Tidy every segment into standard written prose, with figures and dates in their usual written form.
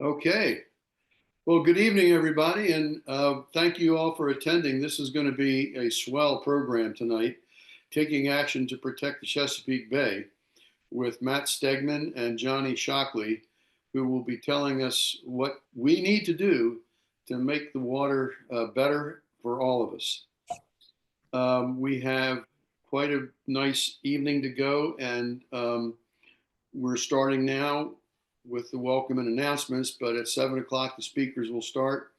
Okay. Well, good evening, everybody, and thank you all for attending. This is going to be a swell program tonight, taking action to protect the Chesapeake Bay with Matt Stegman and Johnny Shockley, who will be telling us what we need to do to make the water better for all of us. We have quite a nice evening to go, and we're starting now with the welcome and announcements, but at 7 o'clock, the speakers will start.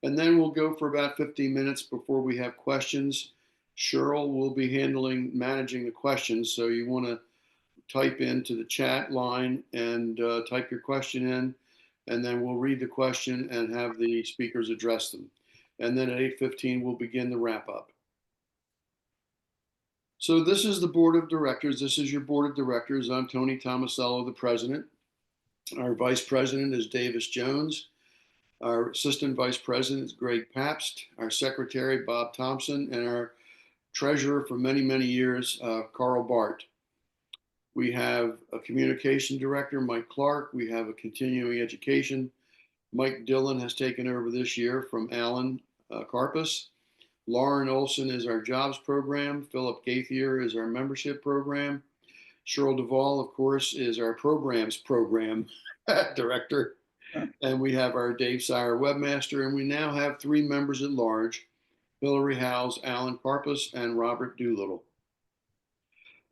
And then we'll go for about 15 minutes before we have questions. Cheryl will be managing the questions. So you want to type into the chat line and type your question in, and then we'll read the question and have the speakers address them. And then at 8:15, we'll begin the wrap up. So this is the board of directors. This is your board of directors. I'm Tony Tomasello, the president. Our vice president is Davis Jones. Our assistant vice president is Greg Pabst. Our secretary, Bob Thompson, and our treasurer for many, many years, Carl Bart. We have a communication director, Mike Clark. We have a continuing education. Mike Dillon has taken over this year from Alan Karpus. Lauren Olson is our jobs program. Philip Gaithier is our membership program. Cheryl Duvall, of course, is our programs program director. And we have our Dave Sire webmaster. And we now have 3 members at large, Hillary Howes, Alan Karpus, and Robert Doolittle.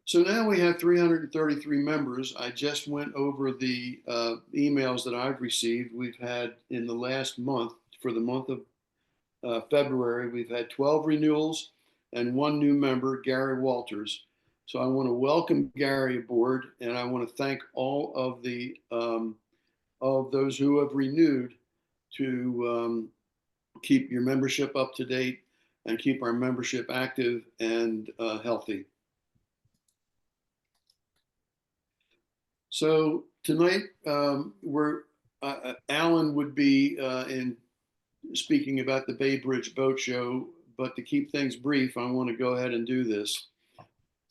So now we have 333 members. I just went over the emails that I've received. We've had in the last month, for the month of February, we've had 12 renewals and 1 new member, Gary Walters. So I want to welcome Gary aboard, and I want to thank all of the of those who have renewed to keep your membership up to date and keep our membership active and healthy. So tonight, Alan would be in speaking about the Bay Bridge Boat Show, but to keep things brief, I want to go ahead and do this.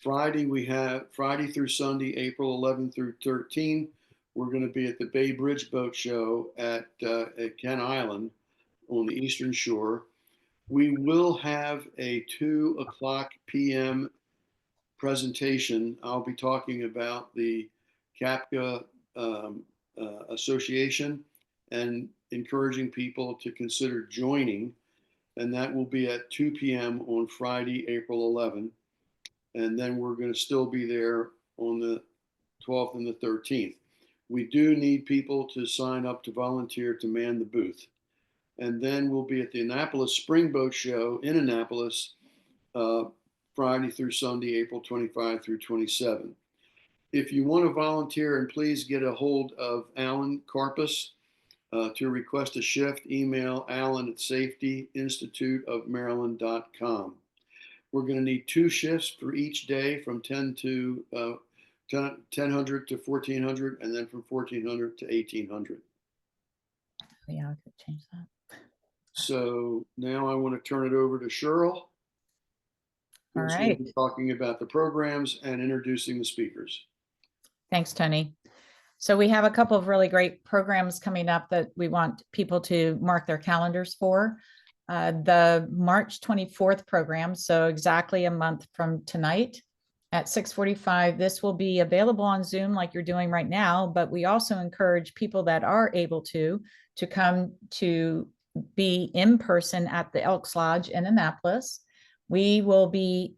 Friday, we have Friday through Sunday, April 11 through 13. We're going to be at the Bay Bridge Boat Show at Kent Island on the Eastern Shore. We will have a 2 p.m. presentation. I'll be talking about the CAPCA Association and encouraging people to consider joining. And that will be at 2 p.m. on Friday, April 11. And then we're going to still be there on the 12th and the 13th. We do need people to sign up to volunteer to man the booth. And then we'll be at the Annapolis Spring Boat Show in Annapolis, Friday through Sunday, April 25 through 27. If you want to volunteer, and please get a hold of Alan Karpus to request a shift, email alan@safetyinstituteofmaryland.com. We're going to need 2 shifts for each day from 1000 to 1400, and then from 1400 to 1800. Yeah, I could change that. So now I want to turn it over to Cheryl. All right. We'll be talking about the programs and introducing the speakers. Thanks, Tony. So we have a couple of really great programs coming up that we want people to mark their calendars for. The March 24th program, so exactly a month from tonight at 6:45, this will be available on Zoom like you're doing right now, but we also encourage people that are able to come to be in person at the Elks Lodge in Annapolis. We will be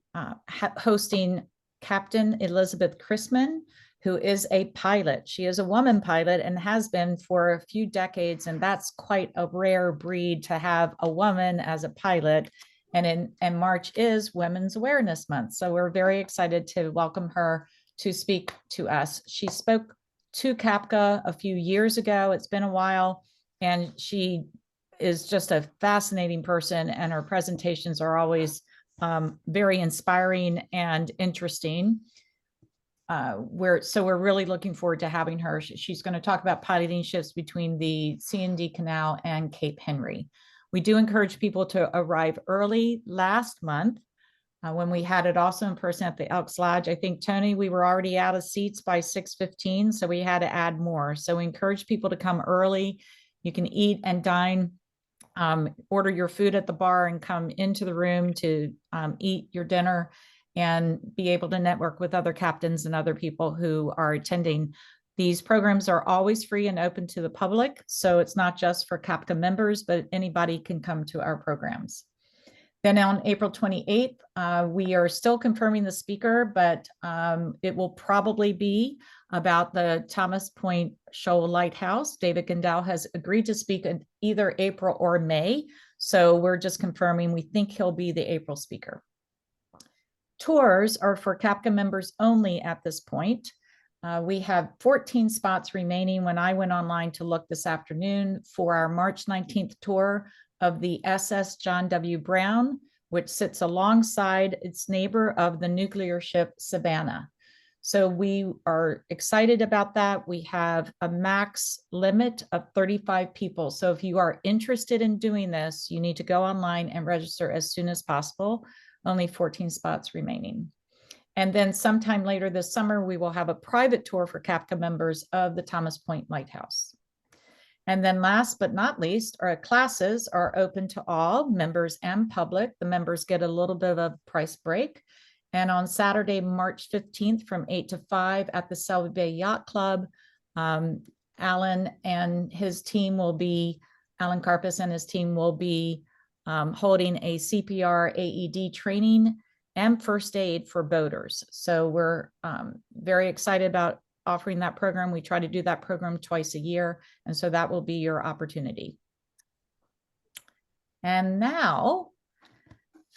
hosting Captain Elizabeth Chrisman, who is a pilot. She is a woman pilot and has been for a few decades, and that's quite a rare breed to have a woman as a pilot. And March is Women's Awareness Month, so we're very excited to welcome her to speak to us. She spoke to CAPCA a few years ago. It's been a while, and she is just a fascinating person, and her presentations are always very inspiring and interesting. We're really looking forward to having her. She's going to talk about piloting shifts between the C&D Canal and Cape Henry. We do encourage people to arrive early. Last month, when we had it also in person at the Elks Lodge. I think, Tony, we were already out of seats by 6:15, so we had to add more. So we encourage people to come early. You can eat and dine, order your food at the bar and come into the room to eat your dinner and be able to network with other captains and other people who are attending. These programs are always free and open to the public, so it's not just for CAPCA members, but anybody can come to our programs. Then on April 28th, we are still confirming the speaker, but it will probably be about the Thomas Point Shoal Lighthouse. David Gendell has agreed to speak in either April or May, so we're just confirming. We think he'll be the April speaker. Tours are for CAPCA members only at this point. We have 14 spots remaining when I went online to look this afternoon for our March 19th tour of the SS John W. Brown, which sits alongside its neighbor of the nuclear ship Savannah. So we are excited about that. We have a max limit of 35 people. So if you are interested in doing this, you need to go online and register as soon as possible. Only 14 spots remaining. And then sometime later this summer, we will have a private tour for CAPCA members of the Thomas Point Lighthouse. And then last but not least, our classes are open to all members and public. The members get a little bit of a price break. And on Saturday, March 15th from 8 to 5 at the Chesapeake Bay Yacht Club, Alan and his team will be, Alan Karpus and his team will be holding a CPR AED training and first aid for boaters. So we're very excited about offering that program. We try to do that program twice a year. And so that will be your opportunity. And now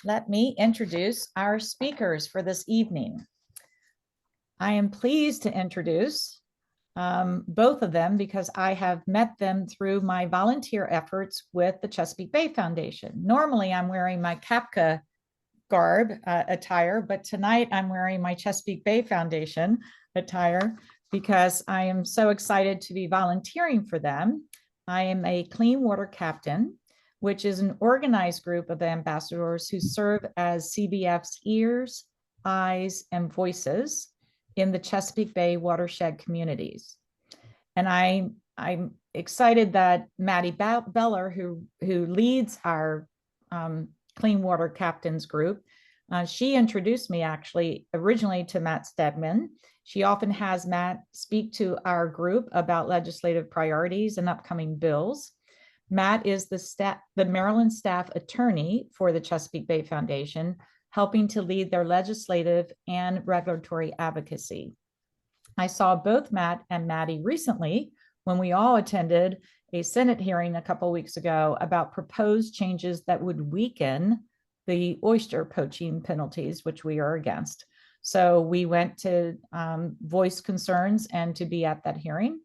let me introduce our speakers for this evening. I am pleased to introduce both of them because I have met them through my volunteer efforts with the Chesapeake Bay Foundation. Normally I'm wearing my CAPCA garb attire, but tonight I'm wearing my Chesapeake Bay Foundation attire because I am so excited to be volunteering for them. I am a clean water captain, which is an organized group of ambassadors who serve as CBF's ears, eyes, and voices in the Chesapeake Bay watershed communities. And I'm excited that Maddie Beller, who leads our Clean Water Captains group, she introduced me actually originally to Matt Stedman. She often has Matt speak to our group about legislative priorities and upcoming bills. Matt is the Maryland staff attorney for the Chesapeake Bay Foundation, helping to lead their legislative and regulatory advocacy. I saw both Matt and Maddie recently when we all attended a Senate hearing a couple of weeks ago about proposed changes that would weaken the oyster poaching penalties, which we are against. So we went to voice concerns and to be at that hearing.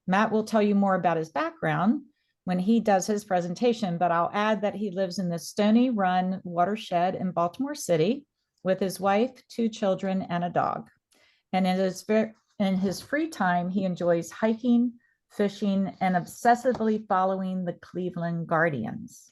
Matt will tell you more about his background when he does his presentation, but I'll add that he lives in the Stony Run watershed in Baltimore City with his wife, 2 children, and a dog. And in his free time, he enjoys hiking, fishing, and obsessively following the Cleveland Guardians.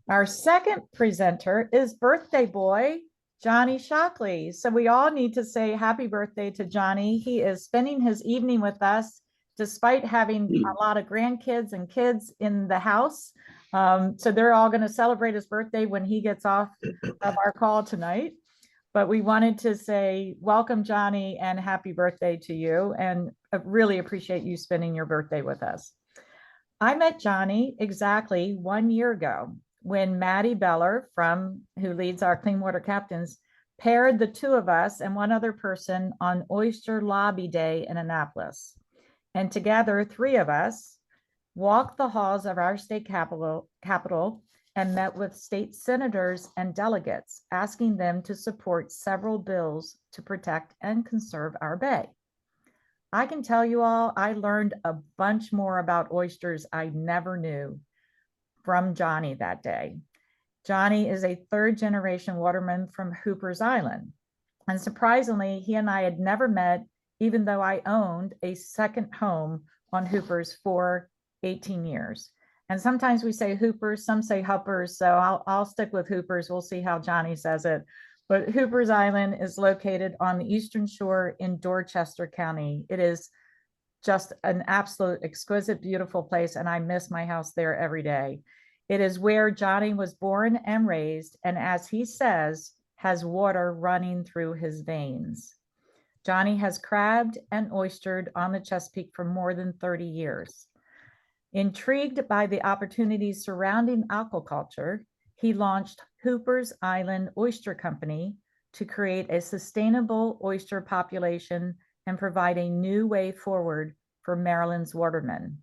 Our second presenter is birthday boy, Johnny Shockley. So we all need to say happy birthday to Johnny. He is spending his evening with us despite having a lot of grandkids and kids in the house. So they're all going to celebrate his birthday when he gets off of our call tonight. But we wanted to say welcome, Johnny, and happy birthday to you. And I really appreciate you spending your birthday with us. I met Johnny exactly 1 year ago when Maddie Beller, who leads our Clean Water Captains, paired the 2 of us and 1 other person on Oyster Lobby Day in Annapolis. And together, 3 of us walked the halls of our state capital and met with state senators and delegates, asking them to support several bills to protect and conserve our bay. I can tell you all, I learned a bunch more about oysters I never knew from Johnny that day. Johnny is a 3rd-generation waterman from Hooper's Island. And surprisingly, he and I had never met, even though I owned a second home on Hooper's for 18 years. And sometimes we say hoopers, some say huppers. So I'll stick with hoopers. We'll see how Johnny says it. But Hoopers Island is located on the eastern shore in Dorchester County. It is just an absolute exquisite, beautiful place. And I miss my house there every day. It is where Johnny was born and raised. And as he says, has water running through his veins. Johnny has crabbed and oystered on the Chesapeake for more than 30 years. Intrigued by the opportunities surrounding aquaculture, he launched Hoopers Island Oyster Company to create a sustainable oyster population and provide a new way forward for Maryland's watermen.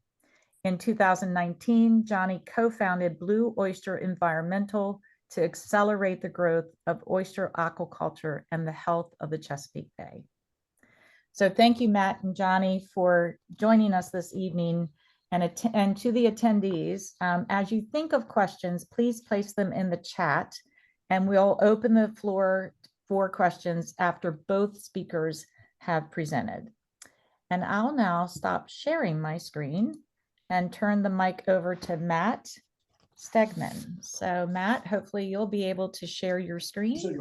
In 2019, Johnny co-founded Blue Oyster Environmental to accelerate the growth of oyster aquaculture and the health of the Chesapeake Bay. So thank you, Matt and Johnny, for joining us this evening. And to the attendees, as you think of questions, please place them in the chat, and we'll open the floor for questions after both speakers have presented. And I'll now stop sharing my screen and turn the mic over to Matt Stegman. So Matt, hopefully you'll be able to share your screen.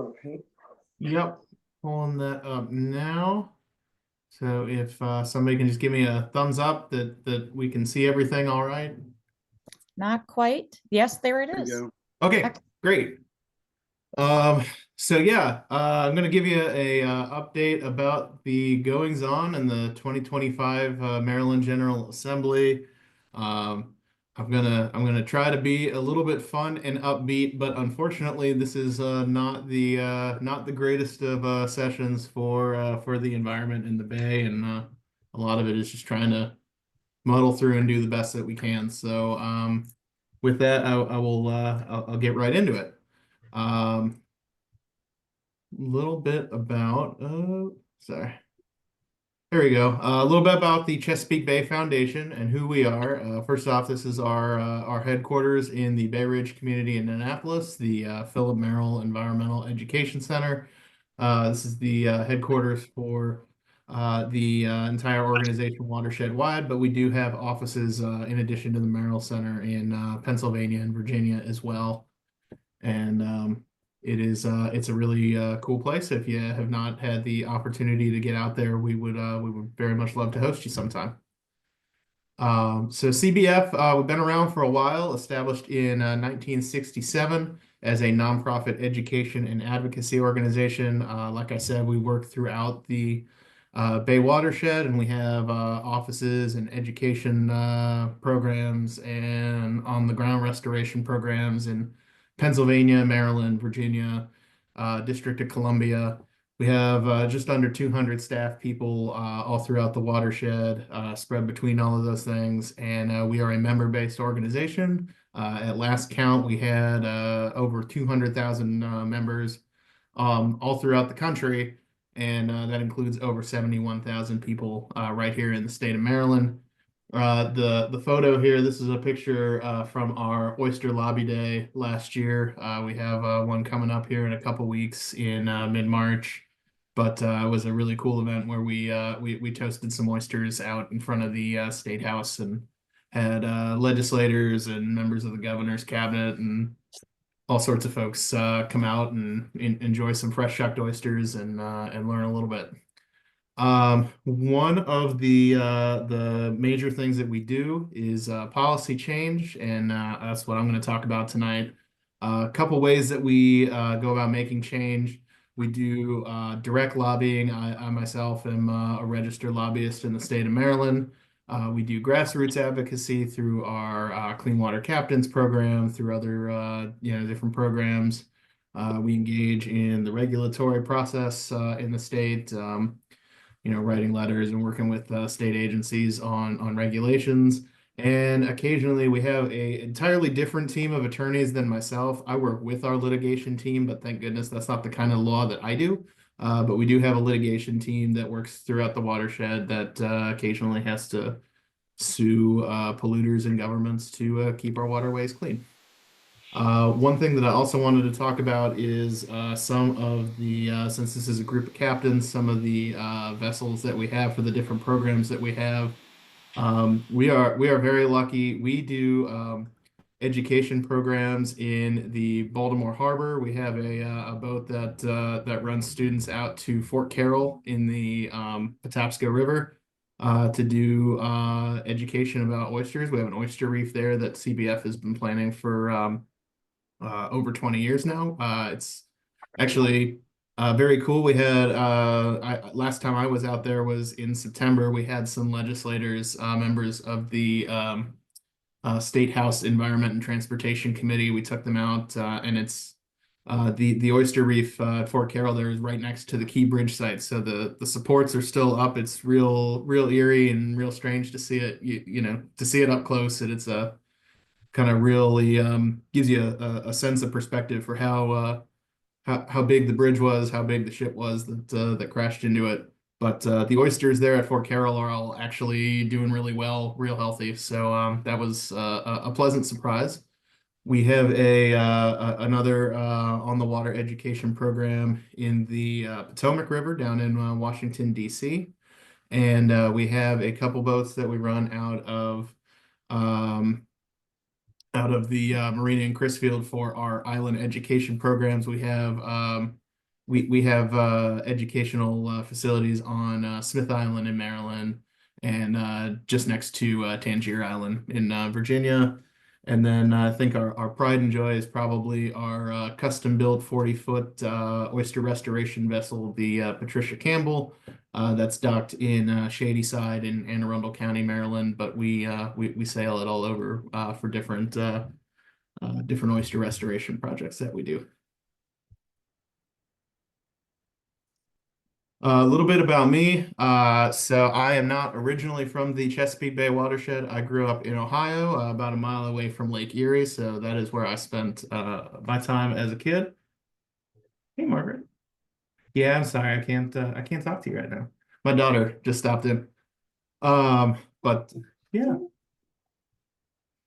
Yep, pulling that up now. So if somebody can just give me a thumbs up that we can see everything all right. Not quite. Yes, there it There is. you go. Okay, great. So yeah, I'm going to give you a update about the goings on in the 2025 Maryland General Assembly. I'm gonna try to be a little bit fun and upbeat, but unfortunately, this is not the greatest of sessions for the environment in the Bay, and a lot of it is just trying to muddle through and do the best that we can. So with that, I'll get right into it. Little bit about sorry. There we go. A little bit about the Chesapeake Bay Foundation and who we are. First off, this is our headquarters in the Bay Ridge community in Annapolis, the Philip Merrill Environmental Education Center. This is the headquarters for the entire organization watershed wide, but we do have offices in addition to the Merrill Center in Pennsylvania and Virginia as well. And it's a really cool place. If you have not had the opportunity to get out there, we would very much love to host you sometime. So CBF, we've been around for a while, established in 1967 as a nonprofit education and advocacy organization. Like I said, we work throughout the Bay watershed, and we have offices and education programs and on the ground restoration programs in Pennsylvania, Maryland, Virginia, District of Columbia. We have just under 200 staff people all throughout the watershed, spread between all of those things. And we are a member-based organization. At last count, we had over 200,000 members all throughout the country. And that includes over 71,000 people right here in the state of Maryland. The photo here, this is a picture from our Oyster Lobby Day last year. We have one coming up here in a couple weeks in mid-March, but it was a really cool event where we toasted some oysters out in front of the State House and had legislators and members of the governor's cabinet and all sorts of folks come out and enjoy some fresh shucked oysters and learn a little bit. One of the major things that we do is policy change, and that's what I'm going to talk about tonight. A couple ways that we go about making change. We do direct lobbying. I myself am a registered lobbyist in the state of Maryland. We do grassroots advocacy through our Clean Water Captains program, through other different programs. We engage in the regulatory process in the state. Writing letters and working with state agencies on regulations. And occasionally we have an entirely different team of attorneys than myself. I work with our litigation team, but thank goodness that's not the kind of law that I do. But we do have a litigation team that works throughout the watershed that occasionally has to sue polluters and governments to keep our waterways clean. One thing that I also wanted to talk about is some of the, since this is a group of captains, some of the vessels that we have for the different programs that we have. We are very lucky. We do education programs in the Baltimore Harbor. We have a boat that runs students out to Fort Carroll in the Patapsco River to do education about oysters. We have an oyster reef there that CBF has been planning for over 20 years now. It's actually very cool. We had last time I was out there was in September. We had some legislators, members of the State House Environment and Transportation Committee. We took them out, and it's the oyster reef at Fort Carroll there is right next to the Key Bridge site. So the supports are still up. It's real eerie and real strange to see it. You know, to see it up close, and it's a kind of really gives you a sense of perspective for how big the bridge was, how big the ship was that crashed into it. But the oysters there at Fort Carroll are all actually doing really well, real healthy. So that was a pleasant surprise. We have another on the water education program in the Potomac River down in Washington, D.C. And we have a couple boats that we run um, out of the marina in Crisfield for our island education programs. We have educational facilities on Smith Island in Maryland and just next to Tangier Island in Virginia. And then I think our pride and joy is probably our custom built 40-foot oyster restoration vessel, the Patricia Campbell, that's docked in Shadyside in Anne Arundel County, Maryland. But we sail it all over for different oyster restoration projects that we do. A little bit about me. So I am not originally from the Chesapeake Bay watershed. I grew up in Ohio, about a mile away from Lake Erie. So that is where I spent my time as a kid. Hey, Margaret. Yeah, I'm sorry. I can't talk to you right now. My daughter just stopped in. But yeah.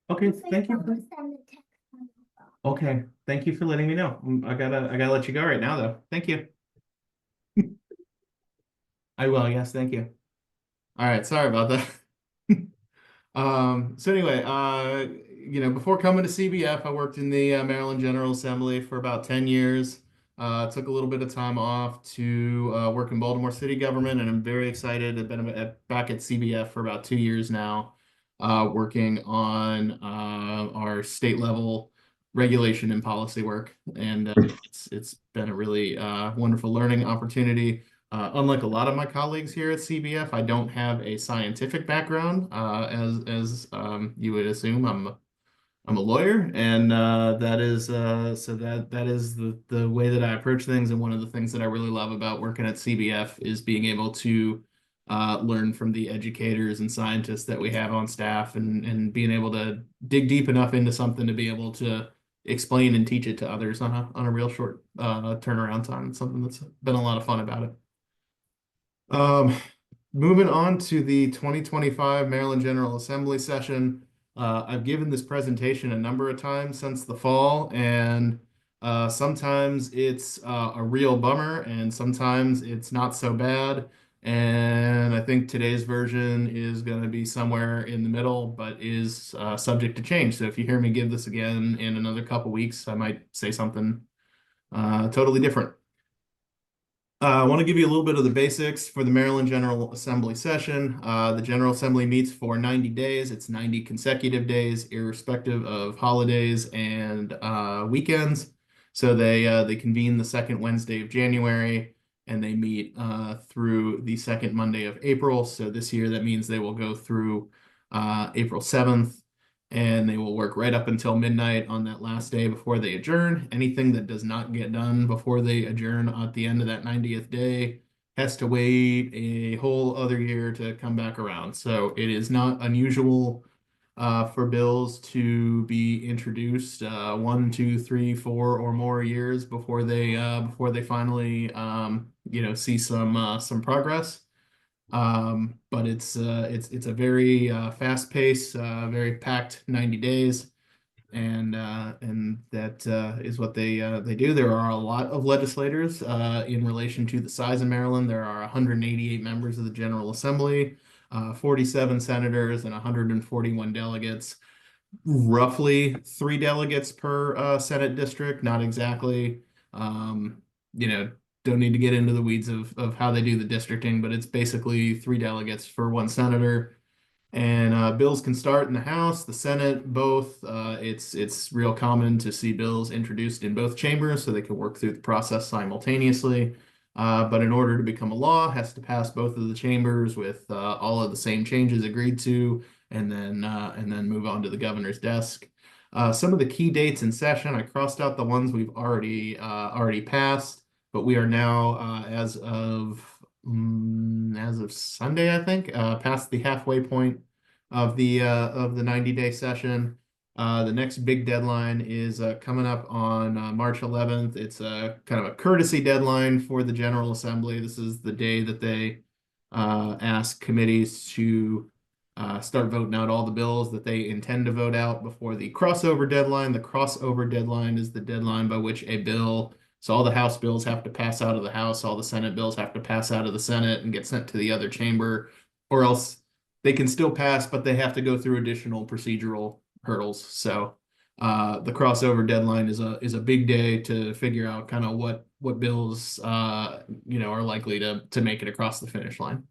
Okay, thank you. Okay, thank you for letting me know. I gotta let you go right now though. Thank you. I will, yes, thank you. All right, sorry about that. So anyway, before coming to CBF, I worked in the Maryland General Assembly for about 10 years. Took a little bit of time off to work in Baltimore city government, and I'm very excited. I've been back at CBF for about 2 years now, working on our state level regulation and policy work. And it's been a really wonderful learning opportunity. Unlike a lot of my colleagues here at CBF, I don't have a scientific background, as you would assume. I'm a lawyer, and that is that is the way that I approach things. And one of the things that I really love about working at CBF is being able to learn from the educators and scientists that we have on staff, and being able to dig deep enough into something to be able to explain and teach it to others on a real short turnaround time. It's something that's been a lot of fun about it. Moving on to the 2025 Maryland General Assembly session. I've given this presentation a number of times since the fall, and sometimes it's a real bummer, and sometimes it's not so bad. And I think today's version is going to be somewhere in the middle, but is subject to change. So if you hear me give this again in another couple weeks, I might say something totally different. I want to give you a little bit of the basics for the Maryland General Assembly session. The General Assembly meets for 90 days. It's 90 consecutive days, irrespective of holidays and weekends. So they convene the second Wednesday of January, and they meet through the second Monday of April. So this year, that means they will go through April 7th. And they will work right up until midnight on that last day before they adjourn. Anything that does not get done before they adjourn at the end of that 90th day has to wait a whole other year to come back around. So it is not unusual for bills to be introduced 1, 2, 3, 4, or more years before they finally see some progress. But it's a very fast pace, very packed 90 days, and that is what they do. There are a lot of legislators in relation to the size of Maryland. There are 188 members of the General Assembly. 47 senators and 141 delegates, roughly 3 delegates per Senate district, not exactly. You know, don't need to get into the weeds of how they do the districting, but it's basically 3 delegates for 1 senator. And bills can start in the House, the Senate, both. It's real common to see bills introduced in both chambers so they can work through the process simultaneously. But in order to become a law, it has to pass both of the chambers with all of the same changes agreed to, and then move on to the governor's desk. Some of the key dates in session, I crossed out the ones we've already passed, but we are now as of Sunday, I think, past the halfway point of the 90-day session. The next big deadline is coming up on March 11th. It's a kind of a courtesy deadline for the General Assembly. This is the day that they ask committees to start voting out all the bills that they intend to vote out before the crossover deadline. The crossover deadline is the deadline by which a bill, so all the House bills have to pass out of the House, all the Senate bills have to pass out of the Senate and get sent to the other chamber, or else they can still pass, but they have to go through additional procedural hurdles. So the crossover deadline is a big day to figure out kind of what bills are likely to make it across the finish line.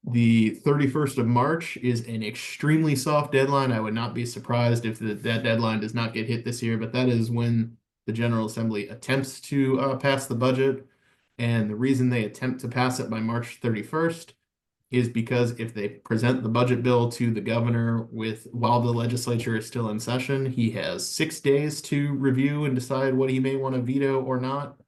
The 31st of March is an extremely soft deadline. I would not be surprised if that deadline does not get hit this year, but that is when the General Assembly attempts to pass the budget. And the reason they attempt to pass it by March 31st is because if they present the budget bill to the governor while the legislature is still in session, he has 6 days to review and decide what he may want to veto or not.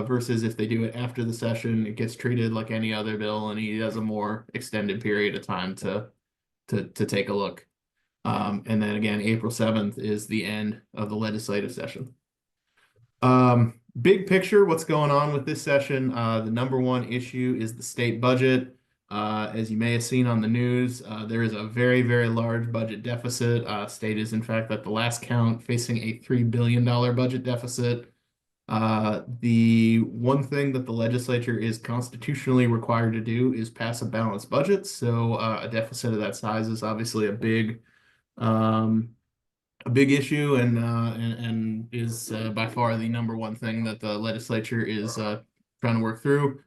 Versus if they do it after the session, it gets treated like any other bill, and he has a more extended period of time to take a look. And then again, April 7th is the end of the legislative session. Big picture, what's going on with this session? The number one issue is the state budget. As you may have seen on the news, there is a very, very large budget deficit. State is, in fact, at the last count, facing a $3 billion budget deficit. The one thing that the legislature is constitutionally required to do is pass a balanced budget. So a deficit of that size is obviously a big issue, and is by far the number one thing that the legislature is trying to work through.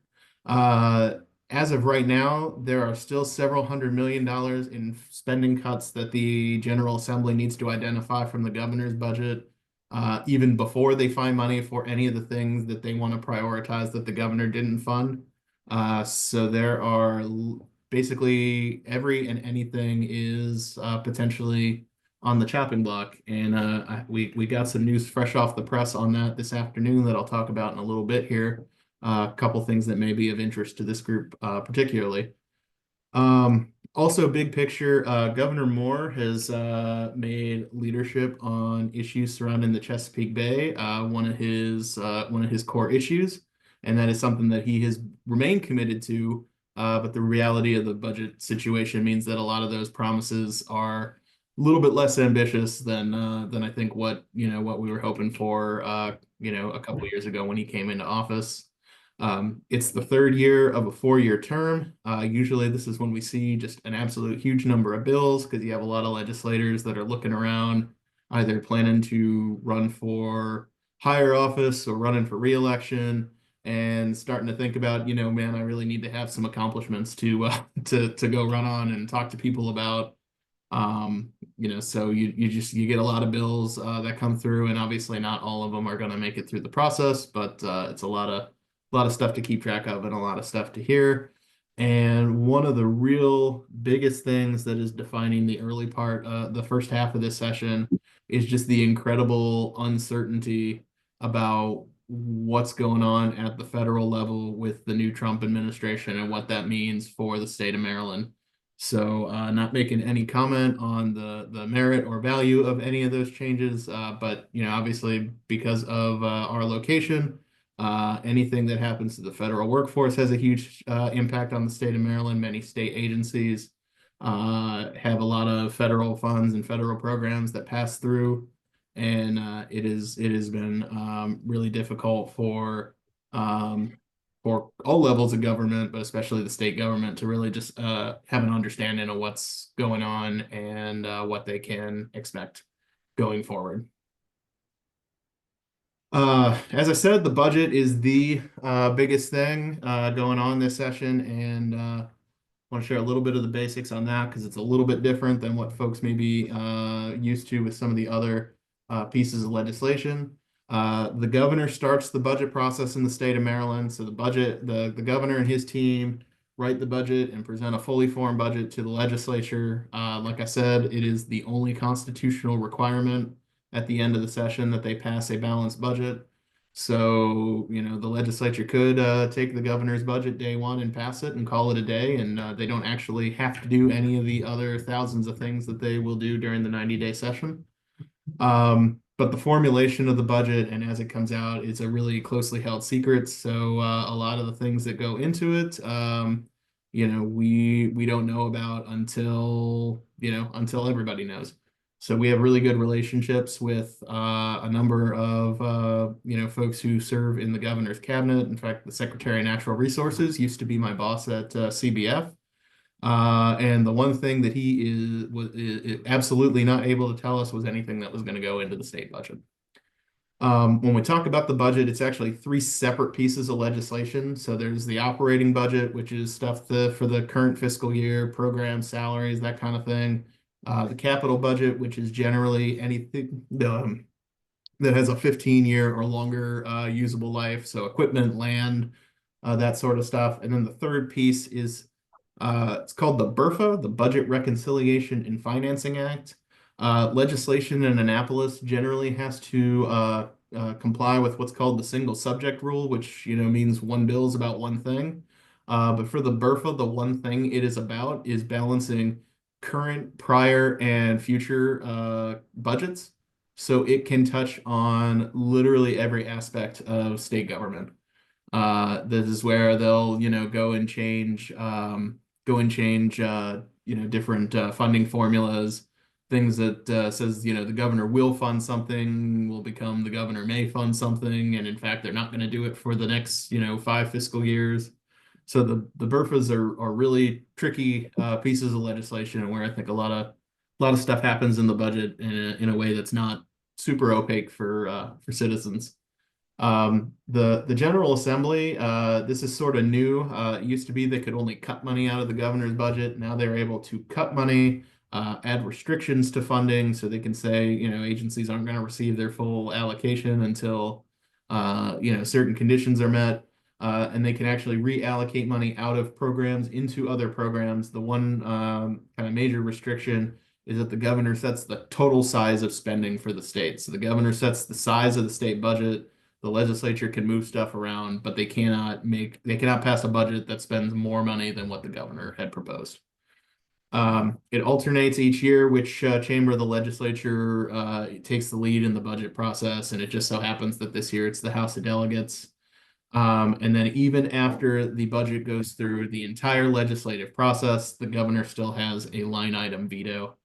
As of right now, there are still several $100 million in spending cuts that the General Assembly needs to identify from the governor's budget. Even before they find money for any of the things that they want to prioritize that the governor didn't fund. So there are basically every and anything is potentially on the chopping block. And we got some news fresh off the press on that this afternoon that I'll talk about in a little bit here. A couple things that may be of interest to this group particularly. Also, big picture, Governor Moore has made leadership on issues surrounding the Chesapeake Bay one of his core issues, and that is something that he has remained committed to. But the reality of the budget situation means that a lot of those promises are a little bit less ambitious than I think what we were hoping for a couple of years ago when he came into office. It's the third year of a 4-year term. Usually this is when we see just an absolute huge number of bills because you have a lot of legislators that are looking around, either planning to run for higher office or running for re-election and starting to think about, man, I really need to have some accomplishments to go run on and talk to people about. So you get a lot of bills that come through, and obviously not all of them are going to make it through the process, but it's a lot of stuff to keep track of and a lot of stuff to hear. And one of the real biggest things that is defining the early part, the first half of this session, is just the incredible uncertainty about what's going on at the federal level with the new Trump administration and what that means for the state of Maryland. So not making any comment on the merit or value of any of those changes, but obviously because of our location, anything that happens to the federal workforce has a huge impact on the state of Maryland. Many state agencies have a lot of federal funds and federal programs that pass through, and it has been really difficult for for all levels of government, but especially the state government, to really just have an understanding of what's going on and what they can expect going forward. As I said, the budget is the biggest thing going on this session, and want to share a little bit of the basics on that because it's a little bit different than what folks may be used to with some of the other pieces of legislation. The governor starts the budget process in the state of Maryland. So the governor and his team write the budget and present a fully formed budget to the legislature. Like I said, it is the only constitutional requirement at the end of the session that they pass a balanced budget. So, the legislature could take the governor's budget day one and pass it and call it a day, and they don't actually have to do any of the other thousands of things that they will do during the 90-day session. But the formulation of the budget and as it comes out is a really closely held secret. So a lot of the things that go into it, we don't know about until everybody knows. So we have really good relationships with a number of folks who serve in the governor's cabinet. In fact, the Secretary of Natural Resources used to be my boss at CBF. And the one thing that he was absolutely not able to tell us was anything that was going to go into the state budget. When we talk about the budget, it's actually three separate pieces of legislation. So there's the operating budget, which is stuff for the current fiscal year, programs, salaries, that kind of thing. The capital budget, which is generally anything that has a 15-year or longer usable life. So equipment, land, that sort of stuff. And then the third piece is it's called the BRFA, the Budget Reconciliation and Financing Act. Legislation in Annapolis generally has to comply with what's called the single subject rule, which means one bill is about one thing. But for the BRFA, the one thing it is about is balancing current, prior, and future budgets. So it can touch on literally every aspect of state government. This is where they'll, go and change different funding formulas, things that says, the governor will fund something will become the governor may fund something. And in fact, they're not going to do it for the next, 5 fiscal years. So the BRFAs are really tricky pieces of legislation, and where I think a lot of stuff happens in the budget in a way that's not super opaque for citizens. The General Assembly, this is sort of new. It used to be they could only cut money out of the governor's budget. Now they're able to cut money, add restrictions to funding, so they can say, agencies aren't going to receive their full allocation until, certain conditions are met. And they can actually reallocate money out of programs into other programs. The one kind of major restriction is that the governor sets the total size of spending for the state. So the governor sets the size of the state budget. The legislature can move stuff around, but they cannot pass a budget that spends more money than what the governor had proposed. It alternates each year which chamber of the legislature takes the lead in the budget process, and it just so happens that this year it's the House of Delegates. And then even after the budget goes through the entire legislative process, the governor still has a line item veto.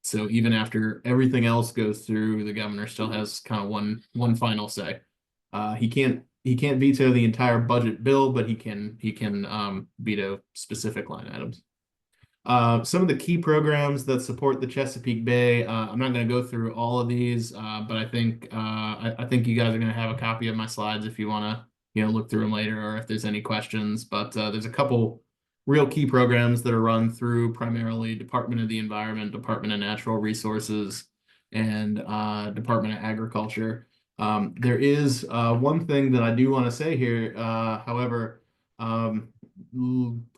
So even after everything else goes through, the governor still has kind of one final say. He can't veto the entire budget bill, but he can veto specific line items. Some of the key programs that support the Chesapeake Bay. I'm not going to go through all of these, but I think you guys are going to have a copy of my slides if you want to look through them later, or if there's any questions. But there's a couple real key programs that are run through primarily Department of the Environment, Department of Natural Resources, and Department of Agriculture. There is one thing that I do want to say here, however.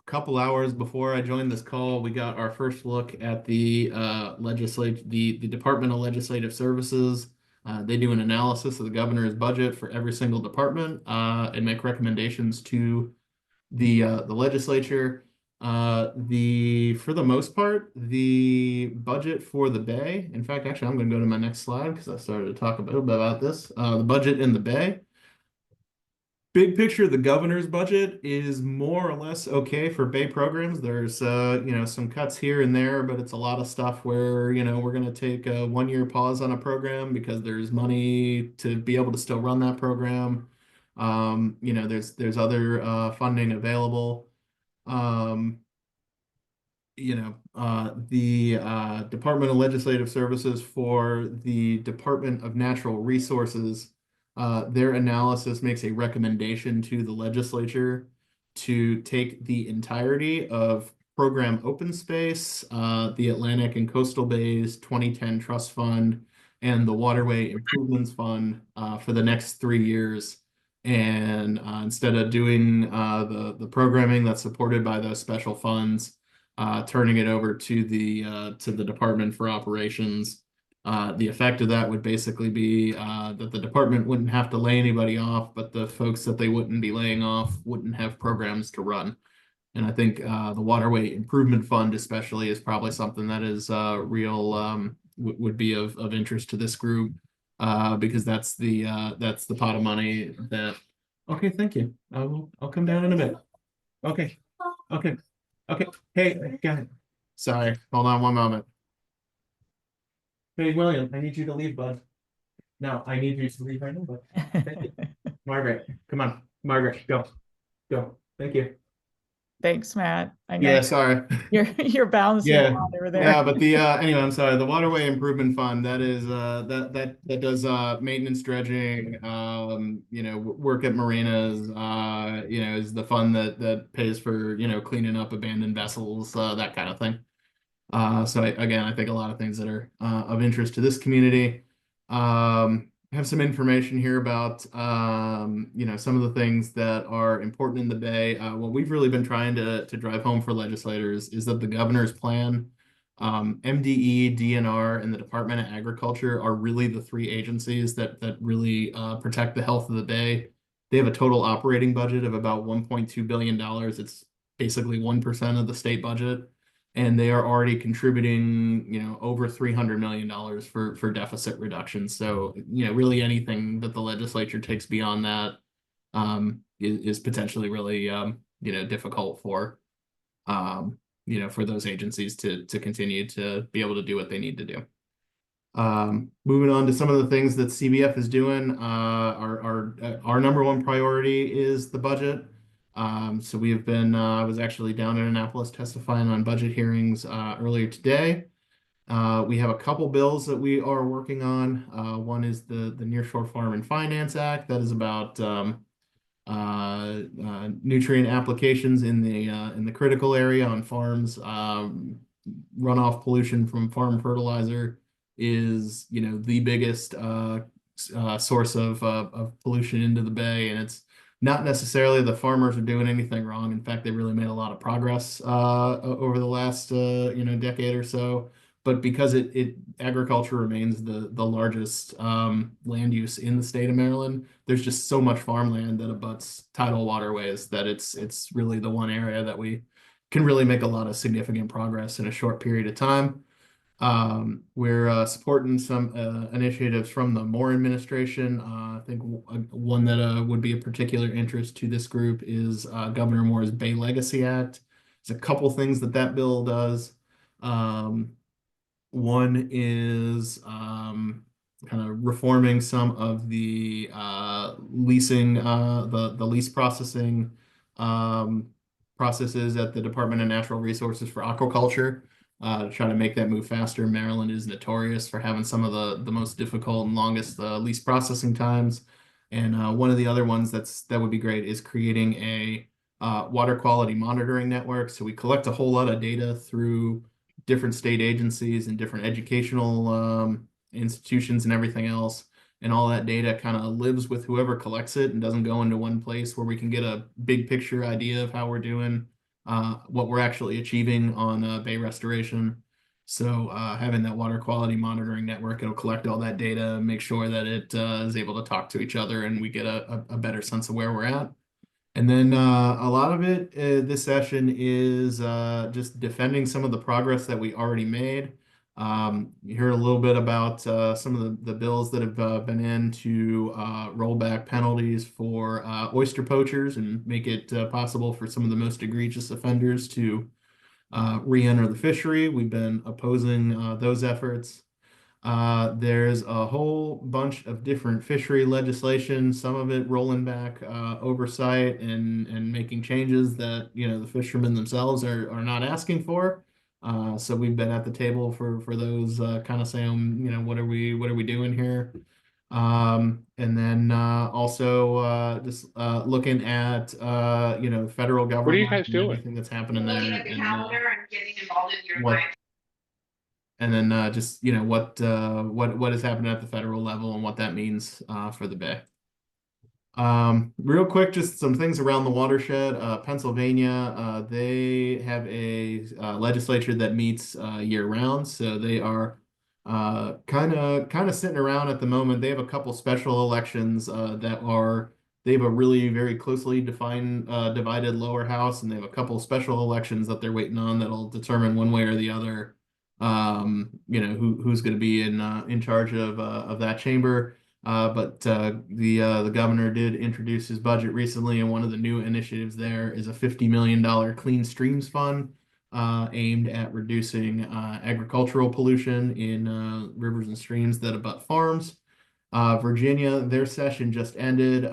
Couple hours before I joined this call, we got our first look at the Department of Legislative Services. They do an analysis of the governor's budget for every single department and make recommendations to the legislature. For the most part, the budget for the Bay. In fact, actually, I'm going to go to my next slide because I started to talk a little bit about this. The budget in the Bay. Big picture, the governor's budget is more or less okay for Bay programs. There's some cuts here and there, but it's a lot of stuff where we're going to take a 1-year pause on a program because there's money to be able to still run that program. There's other funding available. The Department of Legislative Services for the Department of Natural Resources, their analysis makes a recommendation to the legislature to take the entirety of program open space, the Atlantic and Coastal Bays 2010 Trust Fund, and the Waterway Improvements Fund for the next 3 years. And instead of doing the programming that's supported by those special funds, turning it over to the Department for Operations. The effect of that would basically be that the department wouldn't have to lay anybody off, but the folks that they wouldn't be laying off wouldn't have programs to run. And I think the Waterway Improvement Fund especially is probably something that is would be of interest to this group because that's the pot of money that. Okay, thank you. I'll come down in a bit. Okay. Okay. Okay. Hey, go ahead. Sorry. Hold on one moment. Hey, William, I need you to leave, bud. No, I need you to leave right now, bud. Thank you. Margaret, come on. Margaret, go. Go. Thank you. Thanks, Matt. I know Yeah, sorry. you're balancing a Yeah. lot over there. Yeah, but anyway, I'm sorry. The Waterway Improvement Fund, that is that does maintenance dredging, work at marinas, is the fund that pays for, cleaning up abandoned vessels, that kind of thing. So again, I think a lot of things that are of interest to this community. I have some information here about some of the things that are important in the Bay. What we've really been trying to drive home for legislators is that the governor's plan, MDE, DNR, and the Department of Agriculture are really the three agencies that really protect the health of the Bay. They have a total operating budget of about $1.2 billion. It's basically 1% of the state budget. And they are already contributing, over $300 million for deficit reduction. So, really anything that the legislature takes beyond that is potentially really, difficult for, for those agencies to continue to be able to do what they need to do. Moving on to some of the things that CBF is doing, our number one priority is the budget. So we have been, I was actually down in Annapolis testifying on budget hearings earlier today. We have a couple bills that we are working on. One is the Nearshore Farm and Finance Act. That is about nutrient applications in the critical area on farms. Runoff pollution from farm fertilizer is, the biggest source of pollution into the Bay, and it's not necessarily the farmers are doing anything wrong. In fact, they really made a lot of progress over the last decade or so. But because agriculture remains the largest land use in the state of Maryland, there's just so much farmland that abuts tidal waterways that it's really the one area that we can really make a lot of significant progress in a short period of time. We're supporting some initiatives from the Moore administration. I think one that would be a particular interest to this group is Governor Moore's Bay Legacy Act. There's a couple things that bill does. One is kind of reforming some of the leasing, the lease processing processes at the Department of Natural Resources for aquaculture. To try to make that move faster. Maryland is notorious for having some of the most difficult and longest lease processing times. And one of the other ones that would be great is creating a water quality monitoring network. So we collect a whole lot of data through different state agencies and different educational institutions and everything else. And all that data kind of lives with whoever collects it and doesn't go into one place where we can get a big picture idea of how we're doing. What we're actually achieving on bay restoration. So having that water quality monitoring network, it'll collect all that data, make sure that it is able to talk to each other and we get a better sense of where we're at. And then a lot of it this session is just defending some of the progress that we already made. You heard a little bit about some of the bills that have been in to roll back penalties for oyster poachers and make it possible for some of the most egregious offenders to re-enter the fishery. We've been opposing those efforts. There's a whole bunch of different fishery legislation, some of it rolling back oversight and making changes that the fishermen themselves are not asking for. So we've been at the table for those kind of saying, what are we doing here? And then also just looking at federal What are you government guys and doing? everything that's happening there, Looking at the calendar and getting involved in your what life. and then just what is happening at the federal level and what that means for the Bay. Real quick, just some things around the watershed. Pennsylvania, they have a legislature that meets year round, so they are kind of sitting around at the moment. They have a couple special elections that are they have a really very closely defined divided lower house, and they have a couple special elections that they're waiting on that'll determine one way or the other, who's going to be in charge of that chamber. But the governor did introduce his budget recently, and one of the new initiatives there is a $50 million Clean Streams Fund aimed at reducing agricultural pollution in rivers and streams that abut farms. Virginia, their session just ended.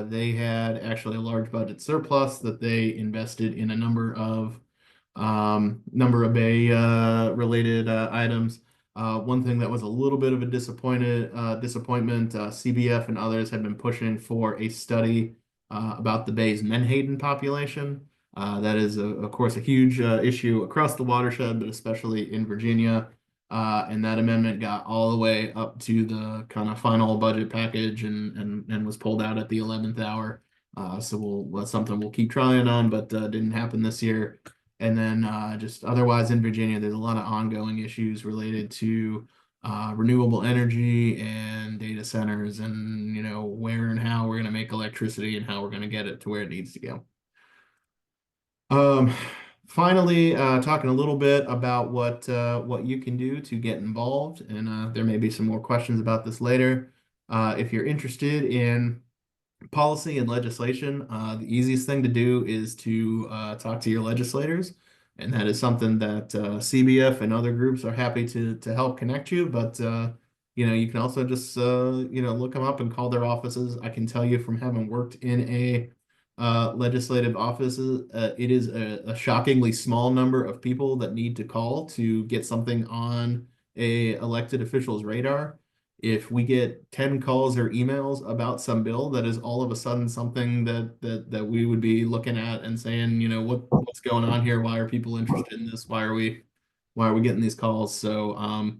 They had actually a large budget surplus that they invested in a number of Bay related items. One thing that was a little bit of a disappointment, CBF and others have been pushing for a study about the Bay's menhaden population. That is, of course, a huge issue across the watershed, but especially in Virginia. And that amendment got all the way up to the kind of final budget package and was pulled out at the 11th hour. So that's something we'll keep trying on, but didn't happen this year. And then just otherwise in Virginia, there's a lot of ongoing issues related to renewable energy and data centers and, where and how we're going to make electricity and how we're going to get it to where it needs to go. Finally, talking a little bit about what you can do to get involved, and there may be some more questions about this later. If you're interested in policy and legislation, the easiest thing to do is to talk to your legislators, and that is something that CBF and other groups are happy to help connect you. But you can also just look them up and call their offices. I can tell you from having worked in a legislative offices, it is a shockingly small number of people that need to call to get something on a elected official's radar. If we get 10 calls or emails about some bill, that is all of a sudden something that we would be looking at and saying, what's going on here? Why are people interested in this? Why are we getting these calls? So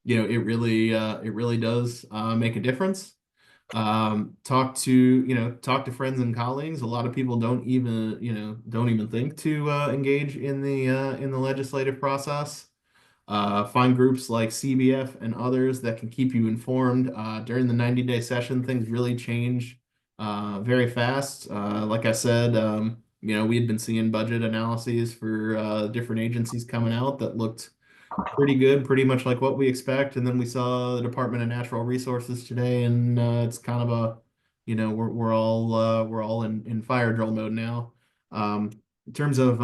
it really does make a difference. Talk to friends and colleagues. A lot of people don't even think to engage in the legislative process. Find groups like CBF and others that can keep you informed. During the 90-day session, things really change very fast. Like I said, we had been seeing budget analyses for different agencies coming out that looked pretty good, pretty much like what we expect. And then we saw the Department of Natural Resources today, and it's kind of we're all in fire drill mode now. In terms of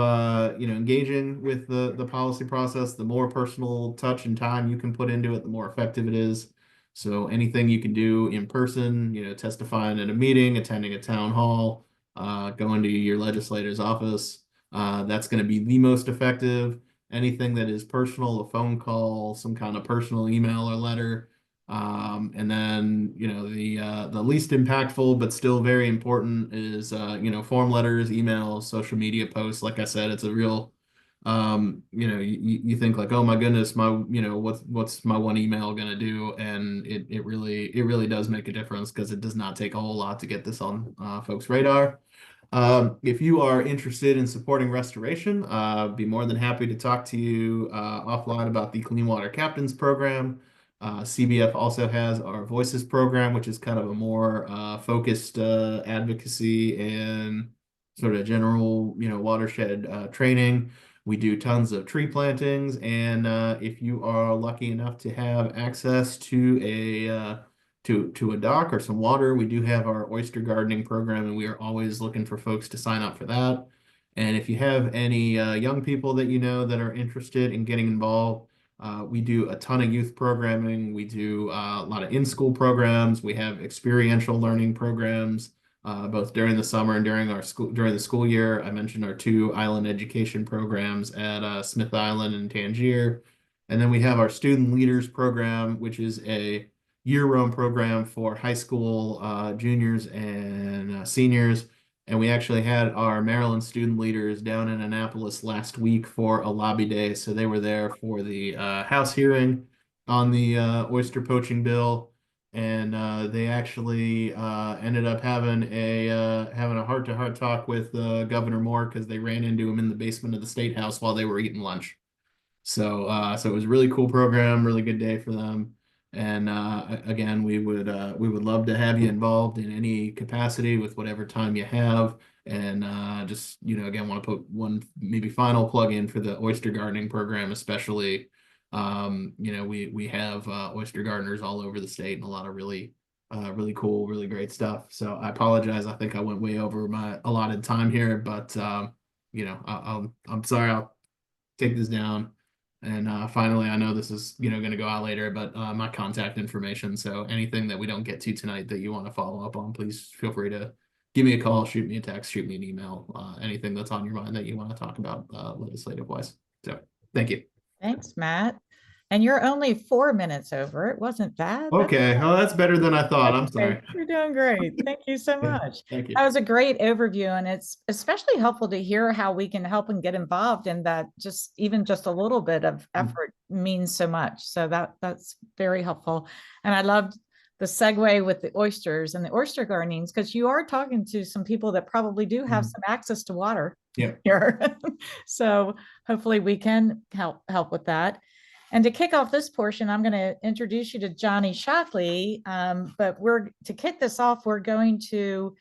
engaging with the policy process, the more personal touch and time you can put into it, the more effective it is. So anything you can do in person, testifying at a meeting, attending a town hall, going to your legislator's office, that's going to be the most effective. Anything that is personal, a phone call, some kind of personal email or letter. And then, the least impactful, but still very important is, form letters, emails, social media posts. Like I said, it's a real, you think like, oh my goodness, what's my one email going to do? And it really does make a difference because it does not take a whole lot to get this on folks' radar. If you are interested in supporting restoration, be more than happy to talk to you offline about the Clean Water Captains Program. CBF also has our Voices program, which is kind of a more focused advocacy and sort of general, watershed training. We do tons of tree plantings, and if you are lucky enough to have access to a dock or some water, we do have our oyster gardening program, and we are always looking for folks to sign up for that. And if you have any young people that that are interested in getting involved, We do a ton of youth programming. We do a lot of in-school programs. We have experiential learning programs, both during the summer and during the school year. I mentioned our 2 island education programs at Smith Island and Tangier. And then we have our Student Leaders Program, which is a year-round program for high school juniors and seniors. And we actually had our Maryland student leaders down in Annapolis last week for a lobby day. So they were there for the House hearing on the oyster poaching bill. And they actually ended up having a heart-to-heart talk with Governor Moore, because they ran into him in the basement of the State House while they were eating lunch. So it was a really cool program, really good day for them. And again, we would love to have you involved in any capacity with whatever time you have. And just, again, want to put one maybe final plug in for the oyster gardening program, especially. We have oyster gardeners all over the state and a lot of really cool, really great stuff. So I apologize. I think I went way over my allotted time here, but I'm sorry. I'll take this down. And finally, I know this is going to go out later, but my contact information. So anything that we don't get to tonight that you want to follow up on, please feel free to give me a call, shoot me a text, shoot me an email, anything that's on your mind that you want to talk about legislative wise. So thank you. Thanks, Matt. And you're only 4 minutes over. It wasn't bad. Okay. Oh, that's better than I thought. I'm Okay, sorry. you're doing great. Thank you so much. Thank you. That was a great overview, and it's especially helpful to hear how we can help and get involved in that. Even just a little bit of effort means so much. So that's very helpful. And I loved the segue with the oysters and the oyster gardenings, because you are talking to some people that probably do have some access to water here. So hopefully we can help with that. And to kick off this portion, I'm going to introduce you to Johnny Shockley. But to kick this off, we're going to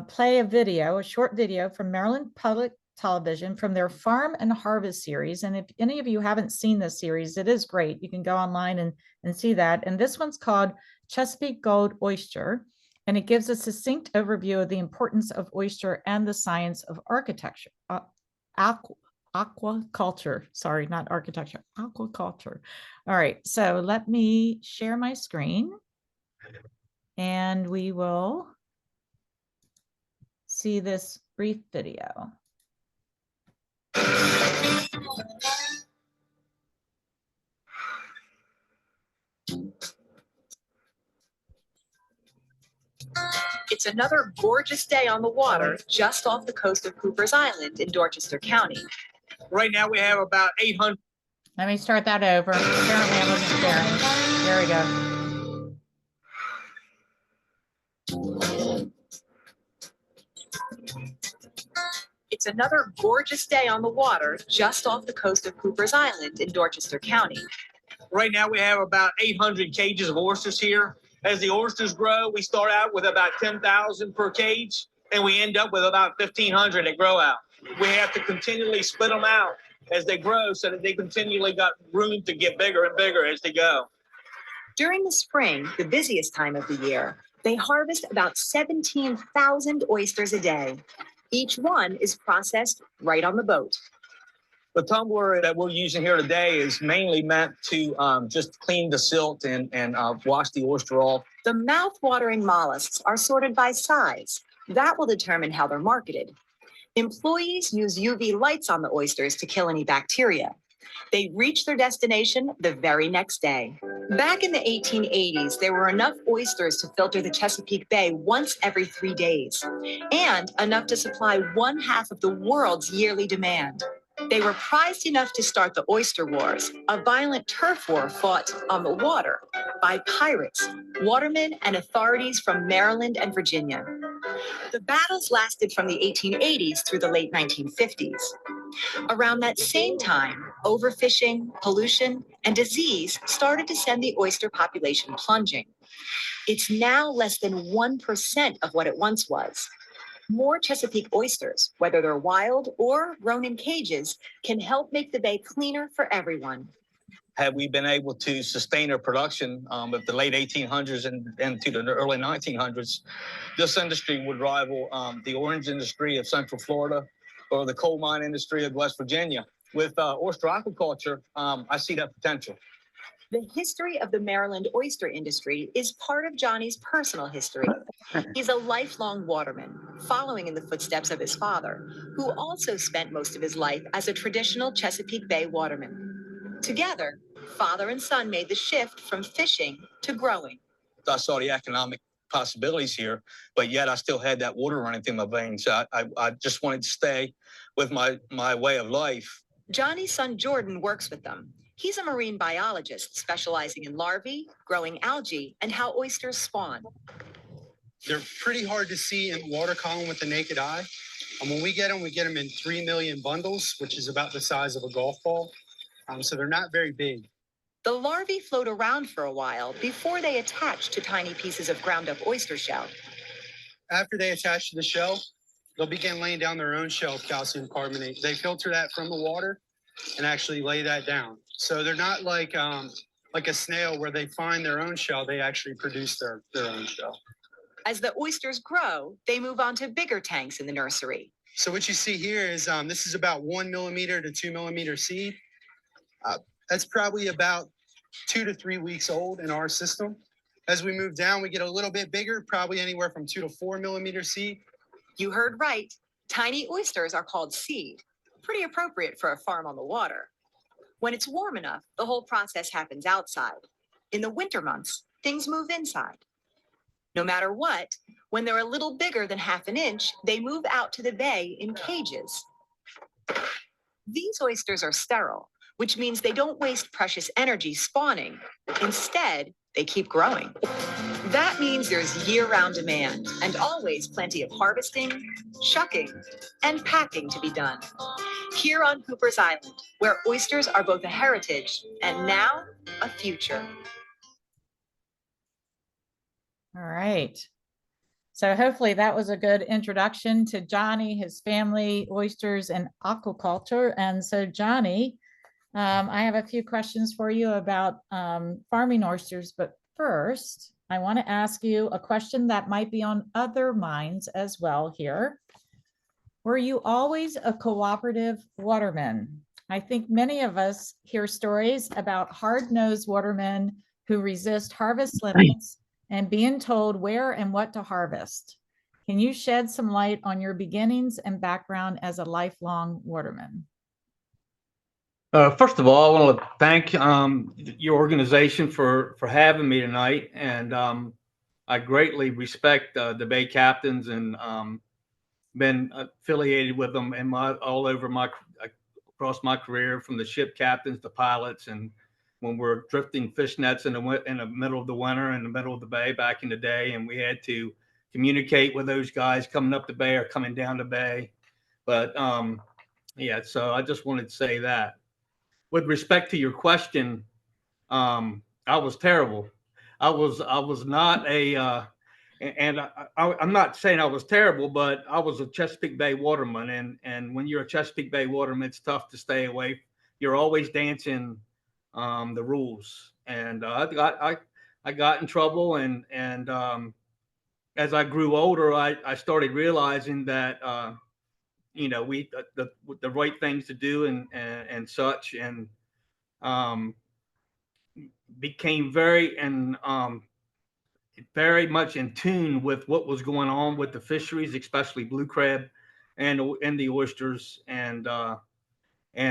play a short video from Maryland Public Television from their Farm and Harvest series. And if any of you haven't seen this series, it is great. You can go online and see that. And this one's called Chesapeake Gold Oyster. And it gives a succinct overview of the importance of oyster and the science of architecture. Aquaculture. Sorry, not architecture, aquaculture. All right, so let me share my screen and we will see this brief video. It's another gorgeous day on the water just off the coast of Cooper's Island in Dorchester County. Right now we have about 800. Let me start that over. Apparently I wasn't sharing. There we go. It's another gorgeous day on the water just off the coast of Cooper's Island in Dorchester County. Right now we have about 800 cages of oysters here. As the oysters grow, we start out with about 10,000 per cage, and we end up with about 1,500 that grow out. We have to continually split them out as they grow so that they continually got room to get bigger and bigger as they go. During the spring, the busiest time of the year, they harvest about 17,000 oysters a day. Each one is processed right on the boat. The tumbler that we're using here today is mainly meant to just clean the silt and wash the oyster off. The mouth-watering mollusks are sorted by size. That will determine how they're marketed. Employees use UV lights on the oysters to kill any bacteria. They reach their destination the very next day. Back in the 1880s, there were enough oysters to filter the Chesapeake Bay once every 3 days, and enough to supply 1/2 of the world's yearly demand. They were prized enough to start the Oyster Wars, a violent turf war fought on the water by pirates, watermen, and authorities from Maryland and Virginia. The battles lasted from the 1880s through the late 1950s. Around that same time, overfishing, pollution, and disease started to send the oyster population plunging. It's now less than 1% of what it once was. More Chesapeake oysters, whether they're wild or grown in cages, can help make the bay cleaner for everyone. Had we been able to sustain our production of the late 1800s and to the early 1900s, this industry would rival the orange industry of Central Florida or the coal mine industry of West Virginia. with oyster aquaculture, I see that potential. The history of the Maryland oyster industry is part of Johnny's personal history. He's a lifelong waterman, following in the footsteps of his father, who also spent most of his life as a traditional Chesapeake Bay waterman. Together, father and son made the shift from fishing to growing. I saw the economic possibilities here, but yet I still had that water running through my veins. I just wanted to stay with my way of life. Johnny's son Jordan works with them. He's a marine biologist specializing in larvae, growing algae, and how oysters spawn. They're pretty hard to see in the water column with the naked eye. And when we get them in 3 million bundles, which is about the size of a golf ball. So they're not very big. The larvae float around for a while before they attach to tiny pieces of ground up oyster shell. After they attach to the shell, they'll begin laying down their own shell of calcium carbonate. They filter that from the water and actually lay that down. So they're not like a snail where they find their own shell. They actually produce their own shell. As the oysters grow, they move on to bigger tanks in the nursery. So what you see here is this is about 1 millimeter to 2 millimeter seed. That's probably about 2 to 3 weeks old in our system. As we move down, we get a little bit bigger, probably anywhere from 2 to 4 millimeter seed. You heard right. Tiny oysters are called seed. Pretty appropriate for a farm on the water. When it's warm enough, the whole process happens outside. In the winter months, things move inside. No matter what, when they're a little bigger than half an inch, they move out to the bay in cages. These oysters are sterile, which means they don't waste precious energy spawning. Instead, they keep growing. That means there's year-round demand and always plenty of harvesting, shucking, and packing to be done. Here on Cooper's Island, where oysters are both a heritage and now a future. All right. So hopefully that was a good introduction to Johnny, his family, oysters, and aquaculture. And so Johnny, I have a few questions for you about farming oysters, but first, I want to ask you a question that might be on other minds as well here. Were you always a cooperative waterman? I think many of us hear stories about hard-nosed watermen who resist harvest limits and being told where and what to harvest. Can you shed some light on your beginnings and background as a lifelong waterman? First of all, I want to thank your organization for having me tonight, and I greatly respect the Bay captains and been affiliated with them in across my career, from the ship captains to pilots, and when we're drifting fish nets in the middle of the winter, in the middle of the bay back in the day, and we had to communicate with those guys coming up the bay or coming down the bay. But yeah, so I just wanted to say that. With respect to your question, I was terrible. I was not a, and I'm not saying I was terrible, but I was a Chesapeake Bay waterman, and when you're a Chesapeake Bay waterman, it's tough to stay away. You're always dancing the rules, and I got in trouble, and as I grew older, I started realizing that you know, the right things to do and such, and became very much in tune with what was going on with the fisheries, especially blue crab and the oysters, and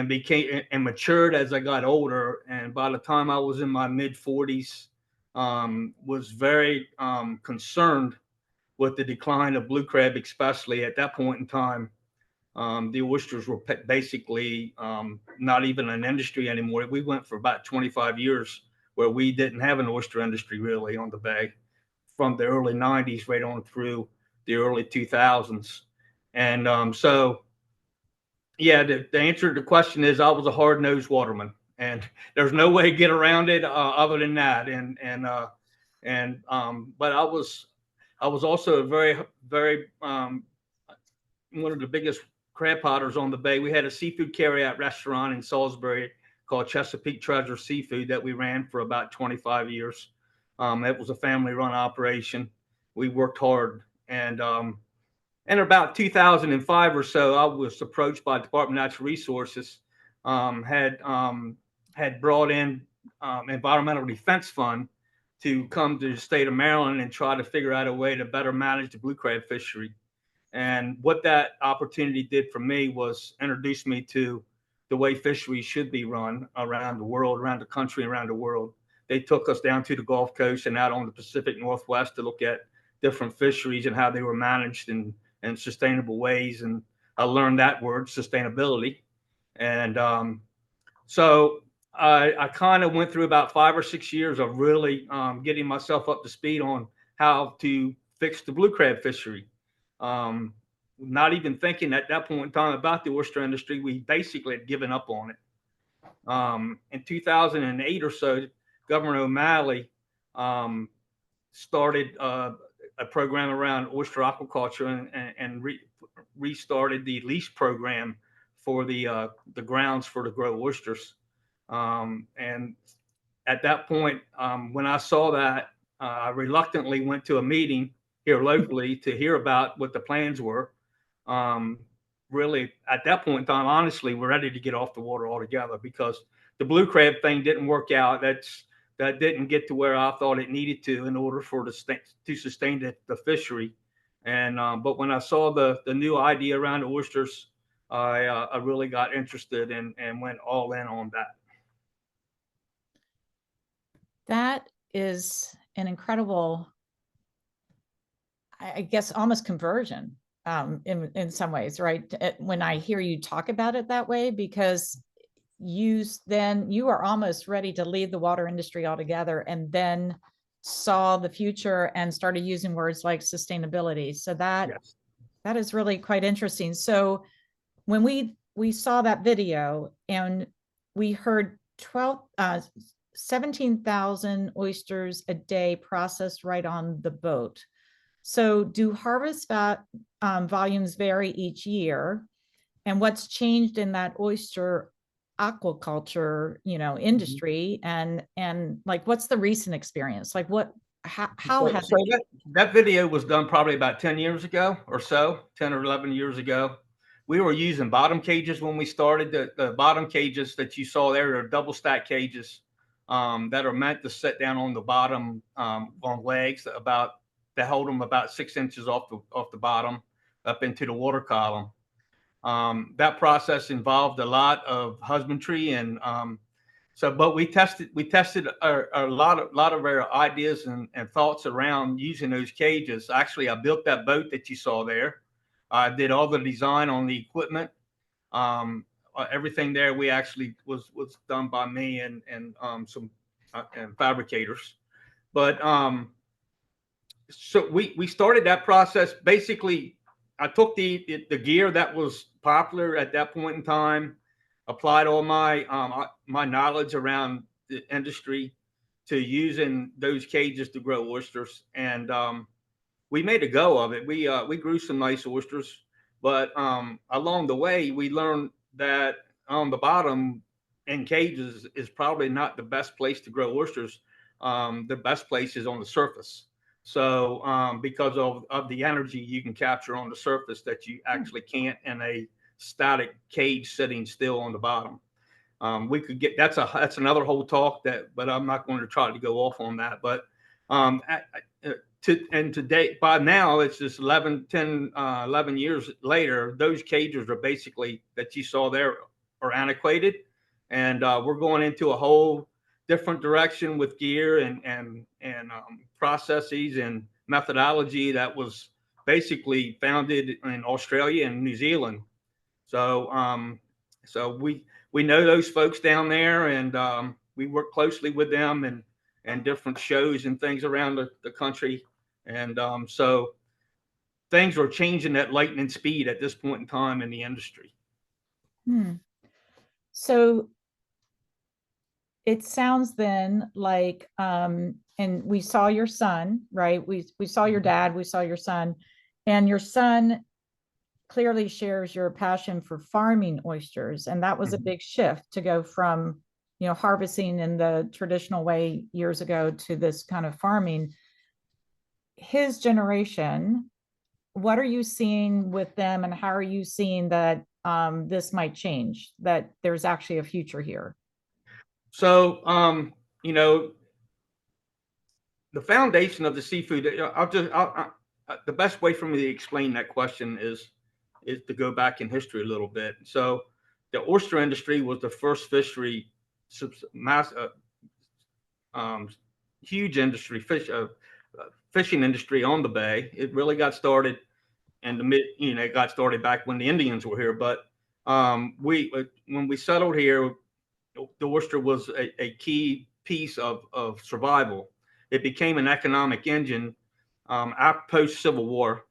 became and matured as I got older. And by the time I was in my mid-40s, was very concerned with the decline of blue crab, especially at that point in time. The oysters were basically not even an industry anymore. We went for about 25 years where we didn't have an oyster industry really on the bay, from the early 90s right on through the early 2000s. And so, yeah, the answer to the question is I was a hard-nosed waterman, and there's no way to get around it other than that. But I was also a very one of the biggest crab potters on the bay. We had a seafood carryout restaurant in Salisbury called Chesapeake Treasure Seafood that we ran for about 25 years. It was a family-run operation. We worked hard, and in about 2005 or so, I was approached by the Department of Natural Resources had brought in Environmental Defense Fund to come to the state of Maryland and try to figure out a way to better manage the blue crab fishery. And what that opportunity did for me was introduce me to the way fisheries should be run around the world, around the country, around the world. They took us down to the Gulf Coast and out on the Pacific Northwest to look at different fisheries and how they were managed in sustainable ways. And I learned that word, sustainability. And so I kind of went through about 5 or 6 years of really getting myself up to speed on how to fix the blue crab fishery. Not even thinking at that point in time about the oyster industry. We basically had given up on it. In 2008 or so, Governor O'Malley started a program around oyster aquaculture and restarted the lease program for the grounds for to grow oysters. And at that point, when I saw that, I reluctantly went to a meeting here locally to hear about what the plans were. Really, at that point in time, honestly, we're ready to get off the water altogether because the blue crab thing didn't work out. That didn't get to where I thought it needed to in order for to sustain the fishery. And but when I saw the new idea around the oysters, I really got interested and went all in on that. That is an incredible, I guess, almost conversion in some ways, right? When I hear you talk about it that way, because you are almost ready to leave the water industry altogether and then saw the future and started using words like sustainability. So that Yes. that is really quite interesting. So when we saw that video and we heard 17,000 oysters a day processed right on the boat. So do harvest volumes vary each year? And what's changed in that oyster aquaculture, industry, and like, what's the recent experience? Like, how has that video was done probably about 10 years ago or so, 10 or 11 years ago. We were using bottom cages when we started. The bottom cages that you saw there are double stack cages that are meant to sit down on the bottom on legs that hold them about 6 inches off the bottom up into the water column. That process involved a lot of husbandry and but we tested a lot of our ideas and thoughts around using those cages. Actually, I built that boat that you saw there. I did all the design on the equipment. Everything there we actually was done by me and some and fabricators. But so we started that process. Basically, I took the gear that was popular at that point in time, applied all my my knowledge around the industry to using those cages to grow oysters, and we made a go of it. We grew some nice oysters, but along the way we learned that on the bottom in cages is probably not the best place to grow oysters. The best place is on the surface. So because of the energy you can capture on the surface that you actually can't in a static cage sitting still on the bottom. We could get that's another whole talk but I'm not going to try to go off on that. But today, by now, it's just 11 years later, those cages are basically that you saw there are antiquated, and we're going into a whole different direction with gear and processes and methodology that was basically founded in Australia and New Zealand. So so we know those folks down there, and we work closely with them and different shows and things around the country. And so things are changing at lightning speed at this point in time in the industry. So it sounds then like, and we saw your son, right? We saw your dad, we saw your son, and your son clearly shares your passion for farming oysters. And that was a big shift to go from, harvesting in the traditional way years ago to this kind of farming. His generation what are you seeing with them, and how are you seeing that this might change, that there's actually a future here? So, you know, the foundation of the seafood, the best way for me to explain that question is to go back in history a little bit. So the oyster industry was the first fishery, huge industry, fishing industry on the bay. It really got started in the it got started back when the Indians were here. But when we settled here, the oyster was a key piece of survival. It became an economic engine after post-Civil War.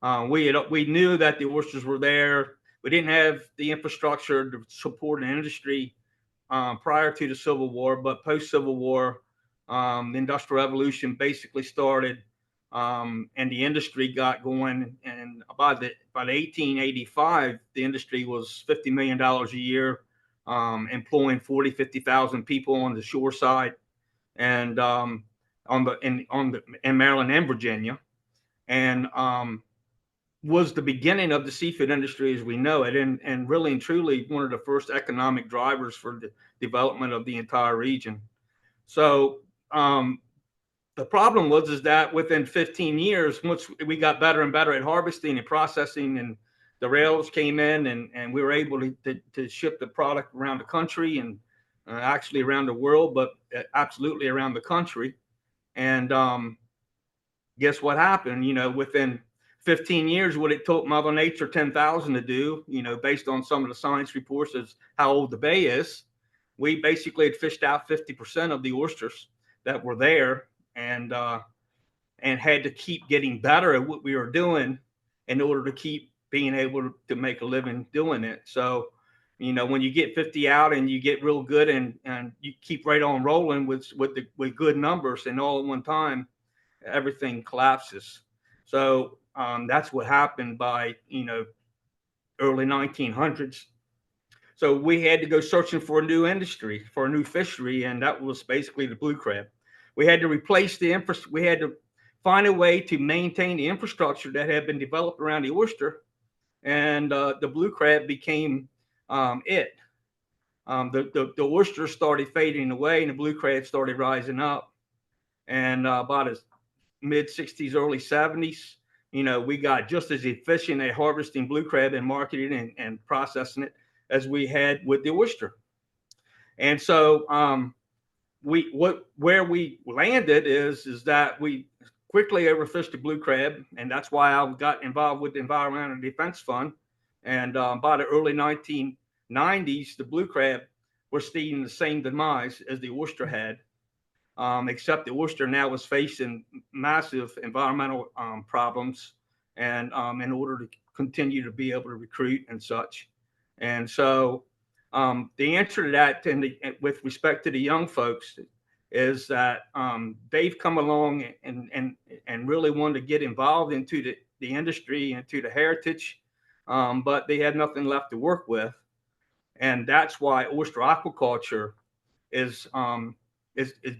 We knew that the oysters were there. We didn't have the infrastructure to support an industry prior to the Civil War, but post-Civil War, the Industrial Revolution basically started, and the industry got going. And by 1885, the industry was $50 million a year, employing 50,000 people on the shore side, and in Maryland and Virginia, and was the beginning of the seafood industry as we know it, and really and truly one of the first economic drivers for the development of the entire region. So the problem is that within 15 years, once we got better and better at harvesting and processing, and the rails came in, and we were able to ship the product around the country, and actually around the world, but absolutely around the country. And guess what happened? Within 15 years, what it took Mother Nature 10,000 to do, based on some of the science reports as how old the bay is, we basically had fished out 50% of the oysters that were there, and had to keep getting better at what we were doing in order to keep being able to make a living doing it. So, when you get 50 out and you get real good, and you keep right on rolling with good numbers, and all at one time, everything collapses. So that's what happened by early 1900s. So we had to go searching for a new industry, for a new fishery, and that was basically the blue crab. We had to replace we had to find a way to maintain the infrastructure that had been developed around the oyster, and the blue crab became it. The oyster started fading away, and the blue crab started rising up. And about the mid 60s, early 70s, we got just as efficient at harvesting blue crab and marketing and processing it as we had with the oyster. And so where we landed is that we quickly overfished the blue crab, and that's why I got involved with the Environmental Defense Fund. And by the early 1990s, the blue crab was seeing the same demise as the oyster had, except the oyster now was facing massive environmental problems, and in order to continue to be able to recruit and such. And so the answer to that, with respect to the young folks, is that they've come along and really wanted to get involved into the industry and to the heritage, but they had nothing left to work with. And that's why oyster aquaculture is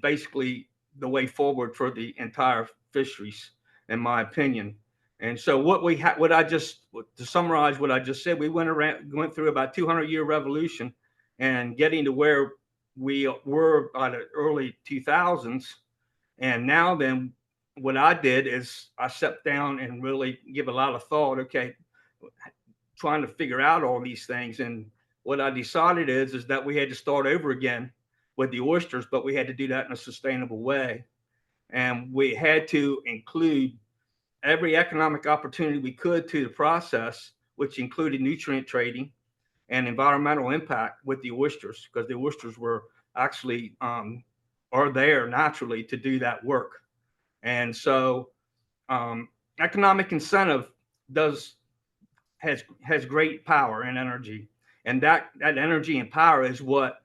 basically the way forward for the entire fisheries, in my opinion. And so to summarize what I just said, we went through about 200-year revolution, and getting to where we were by the early 2000s. And now then, what I did is I sat down and really give a lot of thought, trying to figure out all these things. And what I decided is that we had to start over again with the oysters, but we had to do that in a sustainable way. And we had to include every economic opportunity we could to the process, which included nutrient trading and environmental impact with the oysters, because the oysters were actually are there naturally to do that work. And so economic incentive has great power and energy, and that energy and power is what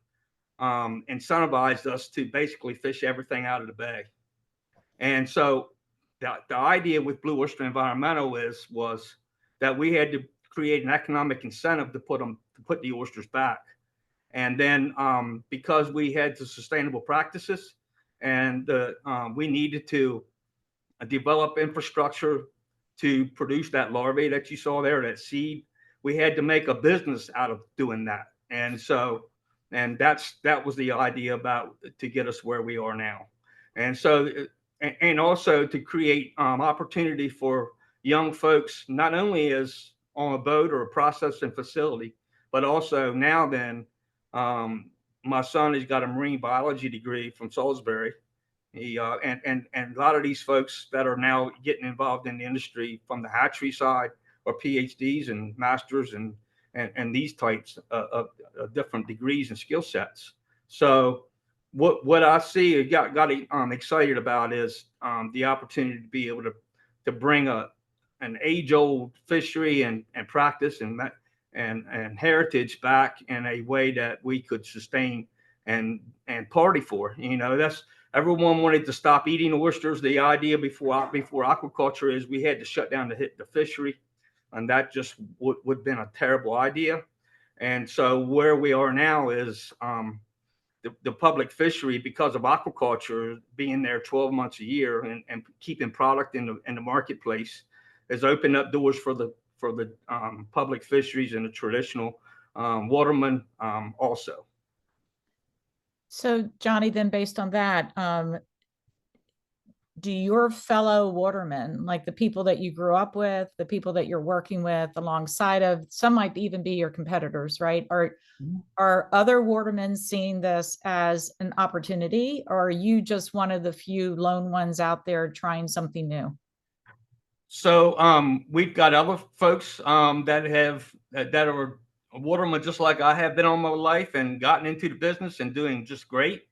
incentivized us to basically fish everything out of the bay. And so the idea with Blue Oyster Environmental was that we had to create an economic incentive to put the oysters back. And then because we had the sustainable practices, and we needed to develop infrastructure to produce that larvae that you saw there, that seed. We had to make a business out of doing that. And so, and that was the idea about to get us where we are now. And so, and also to create opportunity for young folks, not only as on a boat or a processing facility, but also now then, my son has got a marine biology degree from Salisbury. He and a lot of these folks that are now getting involved in the industry from the hatchery side or PhDs and masters and these types of different degrees and skill sets. So what I see got excited about is the opportunity to be able to bring an age-old fishery and practice and heritage back in a way that we could sustain and party for. You know, that's everyone wanted to stop eating oysters. The idea before aquaculture is we had to shut down the fishery, and that just would have been a terrible idea. And so where we are now is the public fishery, because of aquaculture being there 12 months a year and keeping product in the marketplace, has opened up doors for the public fisheries and the traditional watermen also. So Johnny, then based on that, do your fellow watermen, like the people that you grew up with, the people that you're working with alongside of, some might even be your competitors, right? Are other watermen seeing this as an opportunity, or are you just one of the few lone ones out there trying something new? So we've got other folks that are watermen just like I have been all my life and gotten into the business and doing just great.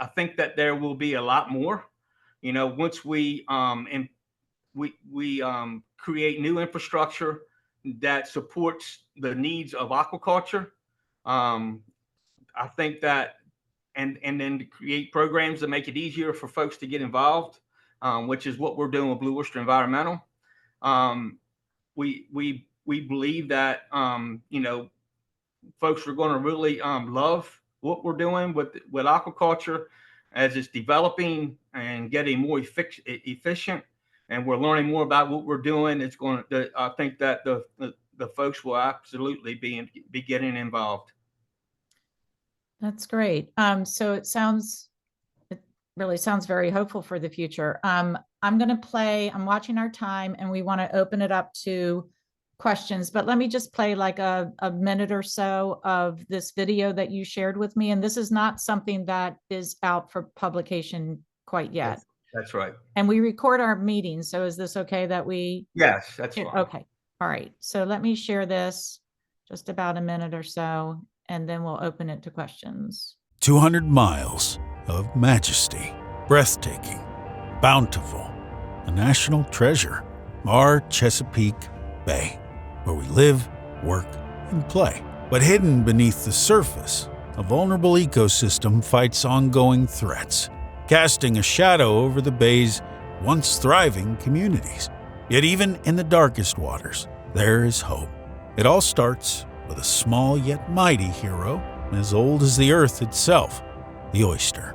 I think that there will be a lot more, you know, once we create new infrastructure that supports the needs of aquaculture. I think that, and then to create programs that make it easier for folks to get involved, which is what we're doing with Blue Oyster Environmental. We believe that you know, folks are going to really love what we're doing with aquaculture as it's developing and getting more efficient, and we're learning more about what we're doing. It's going to, I think that the folks will absolutely be getting involved. That's great. So it really sounds very hopeful for the future. I'm watching our time, and we want to open it up to questions, but let me just play like a minute or so of this video that you shared with me. And this is not something that is out for publication quite yet. That's right. And we record our meetings. So is this okay that we? Yes, that's fine. Okay. All right. So let me share this just about a minute or so, and then we'll open it to questions. 200 miles of majesty, breathtaking, bountiful, a national treasure, our Chesapeake Bay, where we live, work, and play. But hidden beneath the surface, a vulnerable ecosystem fights ongoing threats, casting a shadow over the bay's once thriving communities. Yet even in the darkest waters, there is hope. It all starts with a small yet mighty hero, as old as the earth itself, the oyster.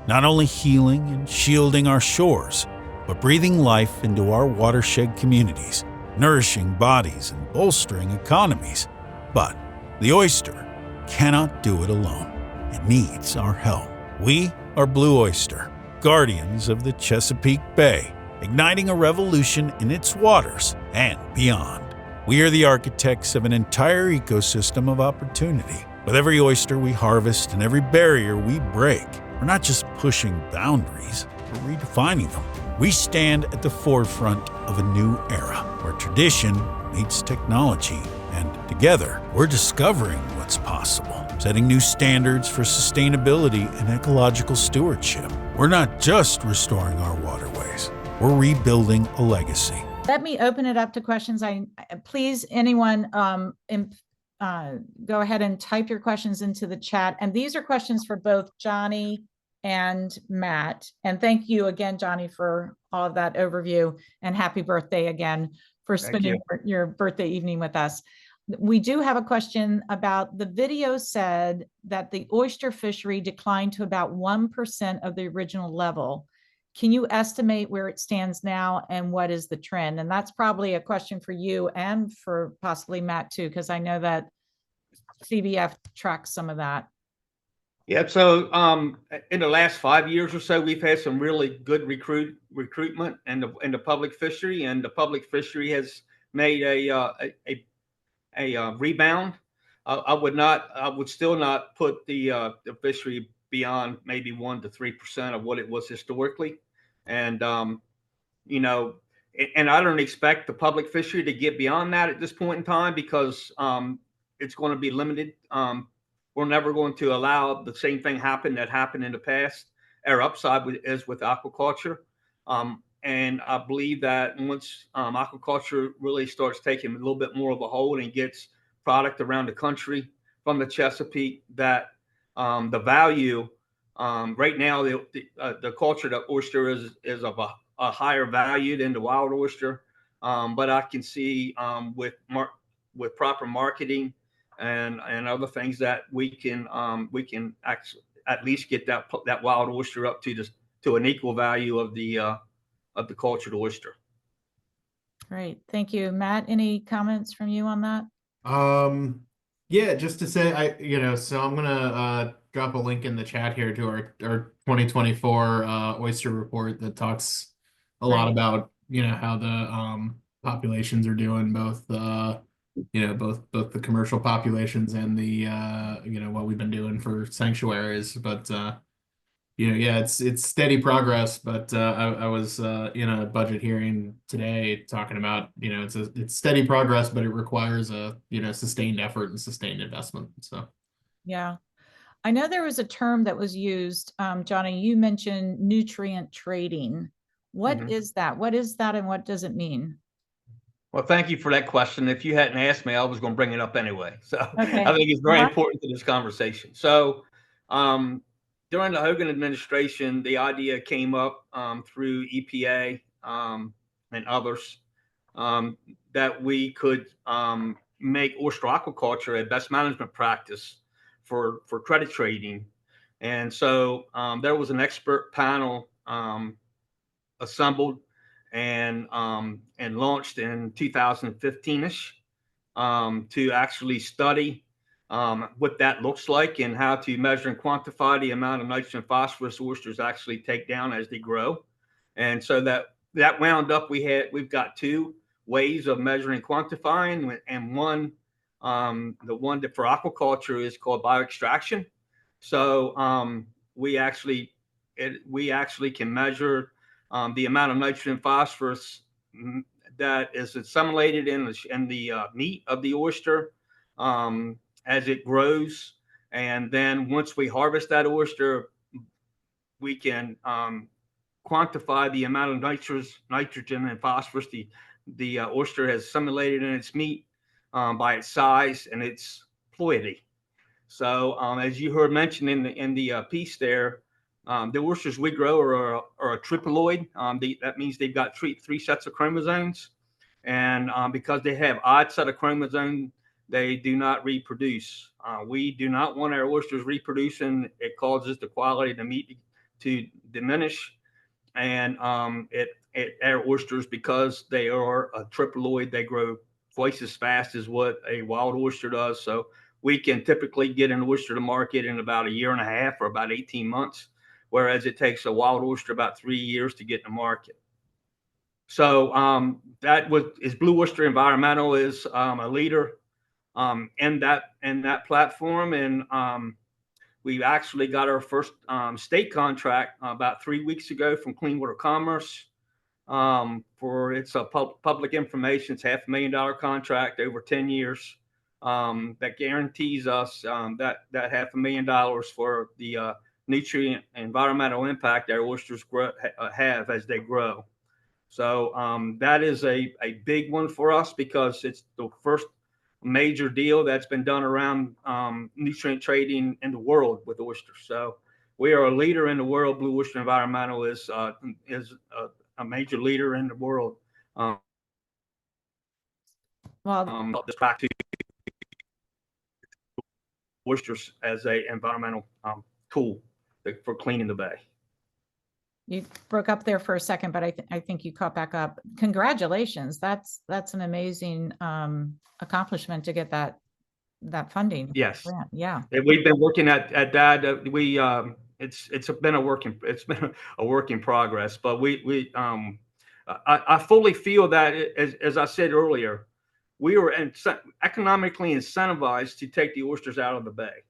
Not only healing and shielding our shores, but breathing life into our watershed communities, nourishing bodies and bolstering economies. But the oyster cannot do it alone. It needs our help. We are Blue Oyster, guardians of the Chesapeake Bay, igniting a revolution in its waters and beyond. We are the architects of an entire ecosystem of opportunity. With every oyster we harvest and every barrier we break, we're not just pushing boundaries, we're redefining them. We stand at the forefront of a new era where tradition meets technology, and together we're discovering what's possible, setting new standards for sustainability and ecological stewardship. We're not just restoring our waterways, we're rebuilding a legacy. Let me open it up to questions. Please, anyone, go ahead and type your questions into the chat. And these are questions for both Johnny and Matt. And thank you again, Johnny, for all of that overview, and happy birthday again for spending your birthday evening with us. We do have a question about the video said that the oyster fishery declined to about 1% of the original level. can you estimate where it stands now and what is the trend? And that's probably a question for you and for possibly Matt too, because I know that CBF tracks some of that. Yeah, so in the last 5 years or so, we've had some really good recruitment in the public fishery, and the public fishery has made a rebound. I would still not put the fishery beyond maybe 1 to 3% of what it was historically, and you know, and I don't expect the public fishery to get beyond that at this point in time because it's going to be limited. We're never going to allow the same thing happen that happened in the past. Our upside is with aquaculture. And I believe that once aquaculture really starts taking a little bit more of a hold and gets product around the country from the Chesapeake, that the value right now, the cultured oyster is of a higher value than the wild oyster. But I can see with proper marketing and other things that we can actually at least get that wild oyster up to an equal value of the cultured oyster. Great, thank you, Matt. Any comments from you on that? Yeah, just to say, so I'm gonna drop a link in the chat here to our 2024 oyster report that talks a lot about how the populations are doing, both both the commercial populations and the what we've been doing for sanctuaries. But yeah, it's steady progress. But I was in a budget hearing today talking about it's steady progress, but it requires a sustained effort and sustained investment. So yeah, I know there was a term that was used, Johnny, you mentioned nutrient trading. What is that? What is that and what does it mean? Well, thank you for that question. If you hadn't asked me, I was going to bring it up anyway. So okay. I think it's very important to this conversation. So during the Hogan administration, the idea came up through EPA and others that we could make oyster aquaculture a best management practice for credit trading. And so there was an expert panel assembled and launched in 2015-ish to actually study what that looks like and how to measure and quantify the amount of nitrogen and phosphorus oysters actually take down as they grow. And so that wound up, we've got two ways of measuring and quantifying, and one, the one that for aquaculture is called bioextraction. So we actually can measure the amount of nitrogen and phosphorus that is assimilated in the meat of the oyster as it grows. And then once we harvest that oyster, we can quantify the amount of nitrogen and phosphorus the oyster has assimilated in its meat by its size and its ploidy. So as you heard mentioned in the piece there, the oysters we grow are a triploid. That means they've got three sets of chromosomes, and because they have odd set of chromosomes, they do not reproduce. We do not want our oysters reproducing. It causes the quality of the meat to diminish, and our oysters, because they are a triploid, they grow twice as fast as what a wild oyster does. So we can typically get an oyster to market in about a year and a half or about 18 months. Whereas it takes a wild oyster about 3 years to get in the market. So is Blue Oyster Environmental is a leader in that platform, and we actually got our first state contract about 3 weeks ago from Clean Water Commerce for it's a public information. It's $500,000 contract over 10 years that guarantees us that $500,000 for the nutrient environmental impact our oysters have as they grow. So that is a big one for us because it's the first major deal that's been done around nutrient trading in the world with oysters. So we are a leader in the world. Blue Oyster Environmental is a major leader in the world. This back to oysters as a environmental tool for cleaning the bay. You broke up there for a second, but I think you caught back up. Congratulations. That's an amazing accomplishment to get that funding. Yes. Grant. Yeah. And we've been working at that. It's been a work in progress, but I fully feel that as I said earlier, we were economically incentivized to take the oysters out of the bay.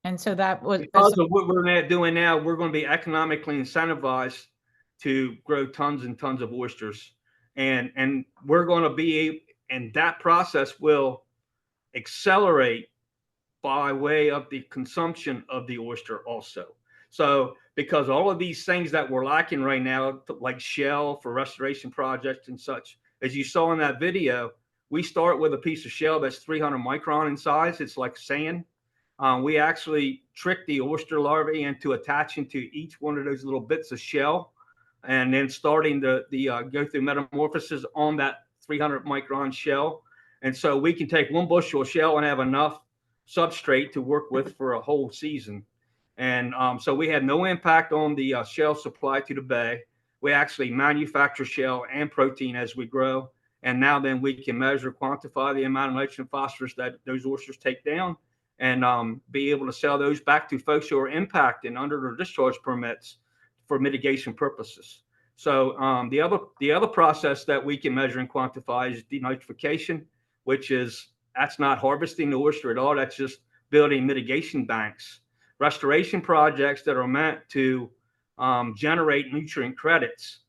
And so that was Because of what we're doing now, we're going to be economically incentivized to grow tons and tons of oysters, and we're going to be, and that process will accelerate by way of the consumption of the oyster also. So because all of these things that we're lacking right now, like shell for restoration projects and such, as you saw in that video, we start with a piece of shell that's 300 micron in size. It's like sand. We actually trick the oyster larvae into attaching to each one of those little bits of shell, and then starting the go through metamorphosis on that 300 micron shell. And so we can take 1 bushel of shell and have enough substrate to work with for a whole season. And so we had no impact on the shell supply to the bay. We actually manufacture shell and protein as we grow. And now then we can measure, quantify the amount of nitrogen and phosphorus that those oysters take down, and be able to sell those back to folks who are impacted under their discharge permits for mitigation purposes. So the other process that we can measure and quantify is denitrification, which is, that's not harvesting the oyster at all. That's just building mitigation banks, restoration projects that are meant to generate nutrient credits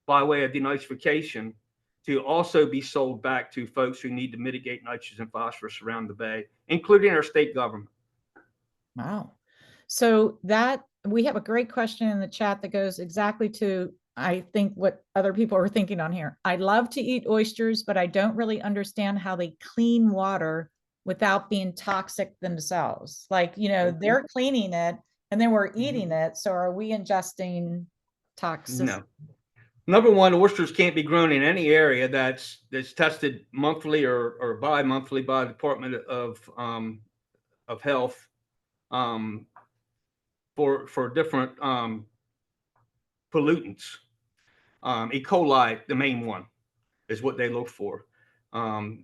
by way of denitrification, to also be sold back to folks who need to mitigate nitrogen and phosphorus around the bay, including our state government. Wow. So that we have a great question in the chat that goes exactly to, I think, what other people are thinking on here. I love to eat oysters, but I don't really understand how they clean water without being toxic themselves. Like, they're cleaning it and then we're eating it. So are we ingesting toxins? No. Number one, oysters can't be grown in any area that's tested monthly or bi-monthly by the Department of Health for different pollutants. E. coli, the main one, is what they look for.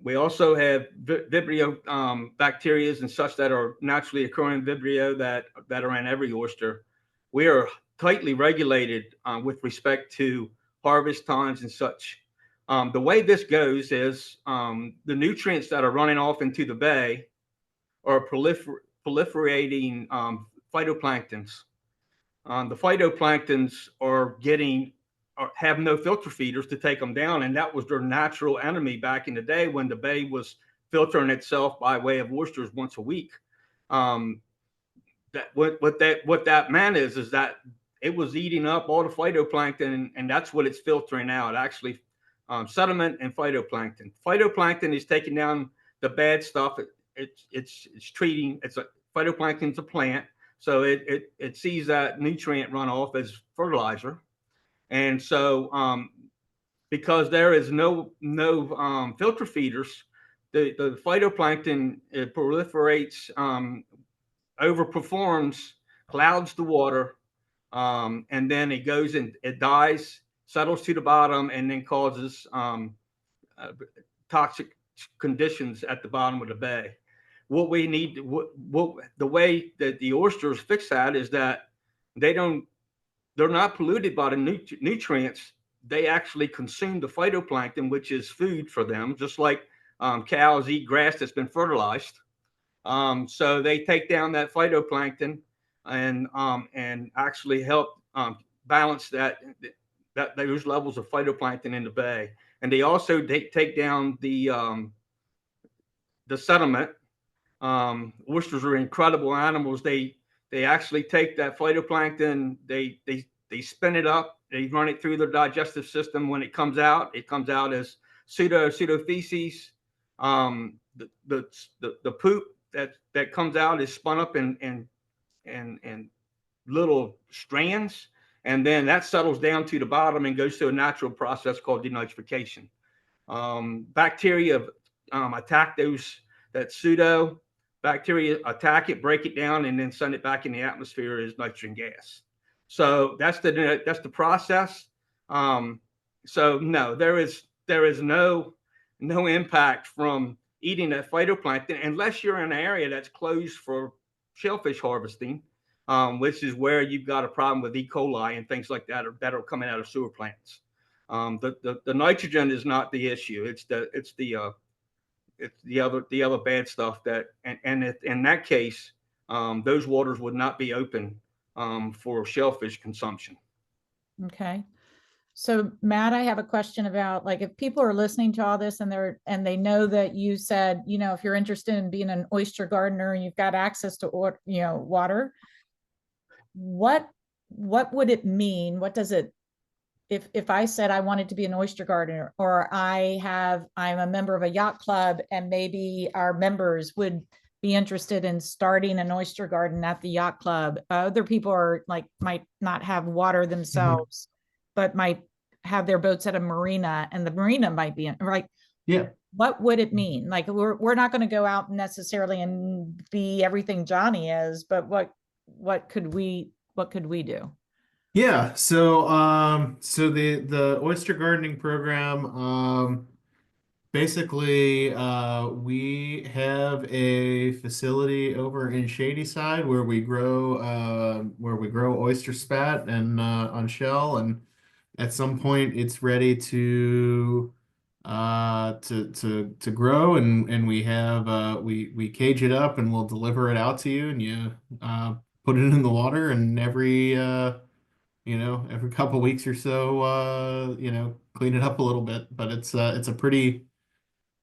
We also have Vibrio bacteria and such that are naturally occurring Vibrio that are in every oyster. We are tightly regulated with respect to harvest times and such. The way this goes is the nutrients that are running off into the bay are proliferating phytoplanktons. The phytoplanktons have no filter feeders to take them down, and that was their natural enemy back in the day when the bay was filtering itself by way of oysters once a week. What that meant is that it was eating up all the phytoplankton, and that's what it's filtering out. Actually, sediment and phytoplankton. Phytoplankton is taking down the bad stuff. It's treating. Phytoplankton's a plant, so it sees that nutrient runoff as fertilizer, and so because there is no filter feeders, the phytoplankton proliferates, overperforms, clouds the water. And then it goes and it dies, settles to the bottom, and then causes toxic conditions at the bottom of the bay. What we need, the way that the oysters fix that is that they're not polluted by the nutrients. They actually consume the phytoplankton, which is food for them, just like cows eat grass that's been fertilized. So they take down that phytoplankton and actually help balance those levels of phytoplankton in the bay. And they also take down the sediment. Oysters are incredible animals. They actually take that phytoplankton, they spin it up, they run it through their digestive system. When it comes out as pseudofeces. The poop that comes out is spun up in little strands, and then that settles down to the bottom and goes through a natural process called denitrification. Bacteria attack that pseudo bacteria, attack it, break it down, and then send it back in the atmosphere as nitrogen gas. So that's the process. So no, there is no impact from eating that phytoplankton unless you're in an area that's closed for shellfish harvesting, which is where you've got a problem with E. coli and things like that that are coming out of sewer plants. The nitrogen is not the issue. It's the other bad stuff that, and in that case, those waters would not be open for shellfish consumption. Okay. So Matt, I have a question about, like, if people are listening to all this and they know that you said, if you're interested in being an oyster gardener and you've got access to, water, what would it mean? What does it, if I said I wanted to be an oyster gardener, or I'm a member of a yacht club and maybe our members would be interested in starting an oyster garden at the yacht club. Other people might not have water themselves, but might have their boats at a marina, and the marina might be right. Yeah. What would it mean? Like, we're not going to go out necessarily and be everything Johnny is, but what could we do? Yeah, so the oyster gardening program, basically, we have a facility over in Shadyside where we grow oyster spat and on shell, and at some point it's ready to grow, and we cage it up and we'll deliver it out to you, and you put it in the water, and every couple weeks or so, clean it up a little bit. But it's a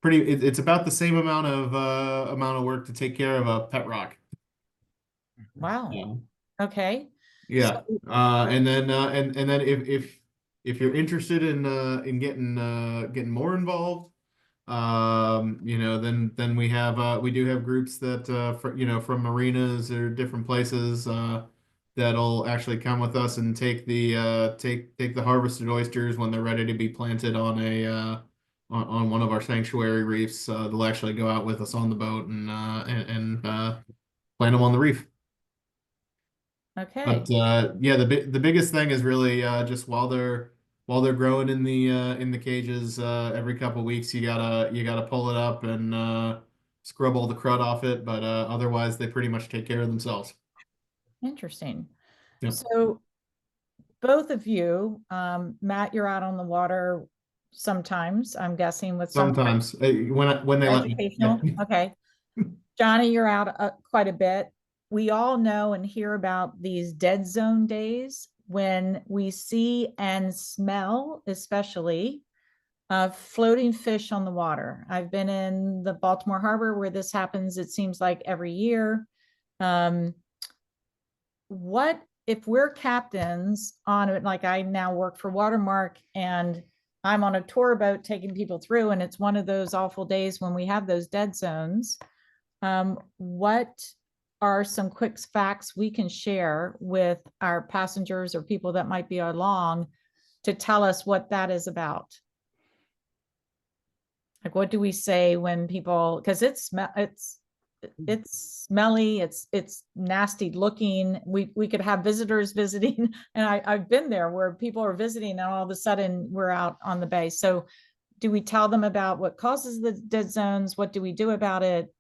it's about the same amount of work to take care of a pet rock. Wow. Yeah. Okay. Yeah. So- And then if you're interested in getting more involved, then we do have groups that from marinas or different places that'll actually come with us and take the harvested oysters when they're ready to be planted on on one of our sanctuary reefs. They'll actually go out with us on the boat and plant them on the reef. Okay. But yeah, the biggest thing is really just while they're growing in the cages, every couple weeks you gotta pull it up and scrub all the crud off it. But otherwise, they pretty much take care of themselves. Interesting. Yep. So both of you, Matt, you're out on the water sometimes, I'm guessing, with some Sometimes when they let me. educational. Yeah. Okay. Johnny, you're out quite a bit. We all know and hear about these dead zone days when we see and smell, especially, floating fish on the water. I've been in the Baltimore Harbor where this happens, it seems like every year. What if we're captains on it? Like, I now work for Watermark and I'm on a tour boat taking people through, and it's one of those awful days when we have those dead zones. What are some quick facts we can share with our passengers or people that might be along to tell us what that is about? Like, what do we say when people, because it's smelly, it's nasty looking. We could have visitors visiting, and I've been there where people are visiting and all of a sudden we're out on the bay. So do we tell them about what causes the dead zones? What do we do about it?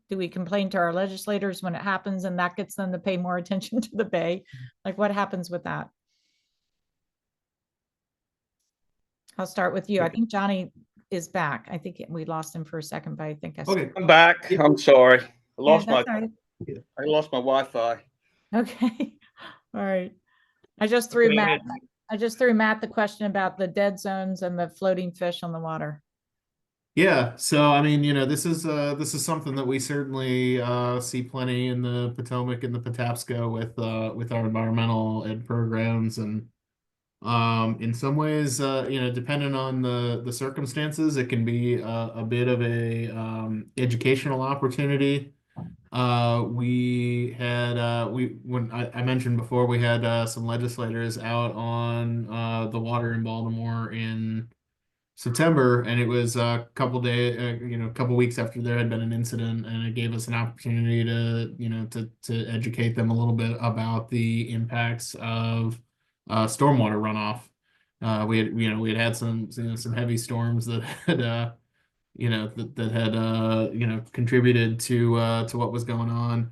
Do we complain to our legislators when it happens and that gets them to pay more attention to the bay? Like, what happens with that? I'll start with you. I think Johnny is back. I think we lost him for a second, but I think I saw. Okay. I'm back. I'm sorry. I lost that's all right. I lost my Wi-Fi. Okay. All right. I just threw Matt the question about the dead zones and the floating fish on the water. Yeah, so I mean, this is something that we certainly see plenty in the Potomac and the Patapsco with our environmental ed programs, and in some ways, depending on the circumstances, it can be a bit of a educational opportunity. When I mentioned before, we had some legislators out on the water in Baltimore in September, and it was a couple a couple weeks after there had been an incident, and it gave us an opportunity to, to educate them a little bit about the impacts of stormwater runoff. We had had some heavy storms that had contributed to what was going on.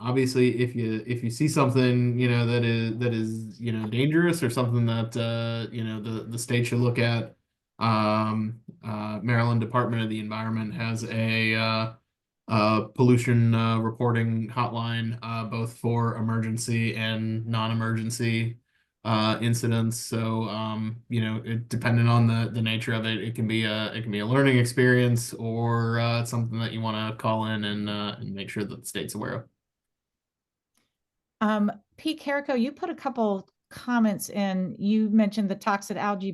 Obviously, if you see something, that is dangerous, or something that the state should look at. Maryland Department of the Environment has a pollution reporting hotline, both for emergency and non-emergency incidents. So depending on the nature of it, it can be a learning experience, or something that you want to call in and make sure that the state's aware of. Pete Carrico, you put a couple comments in. You mentioned the toxic algae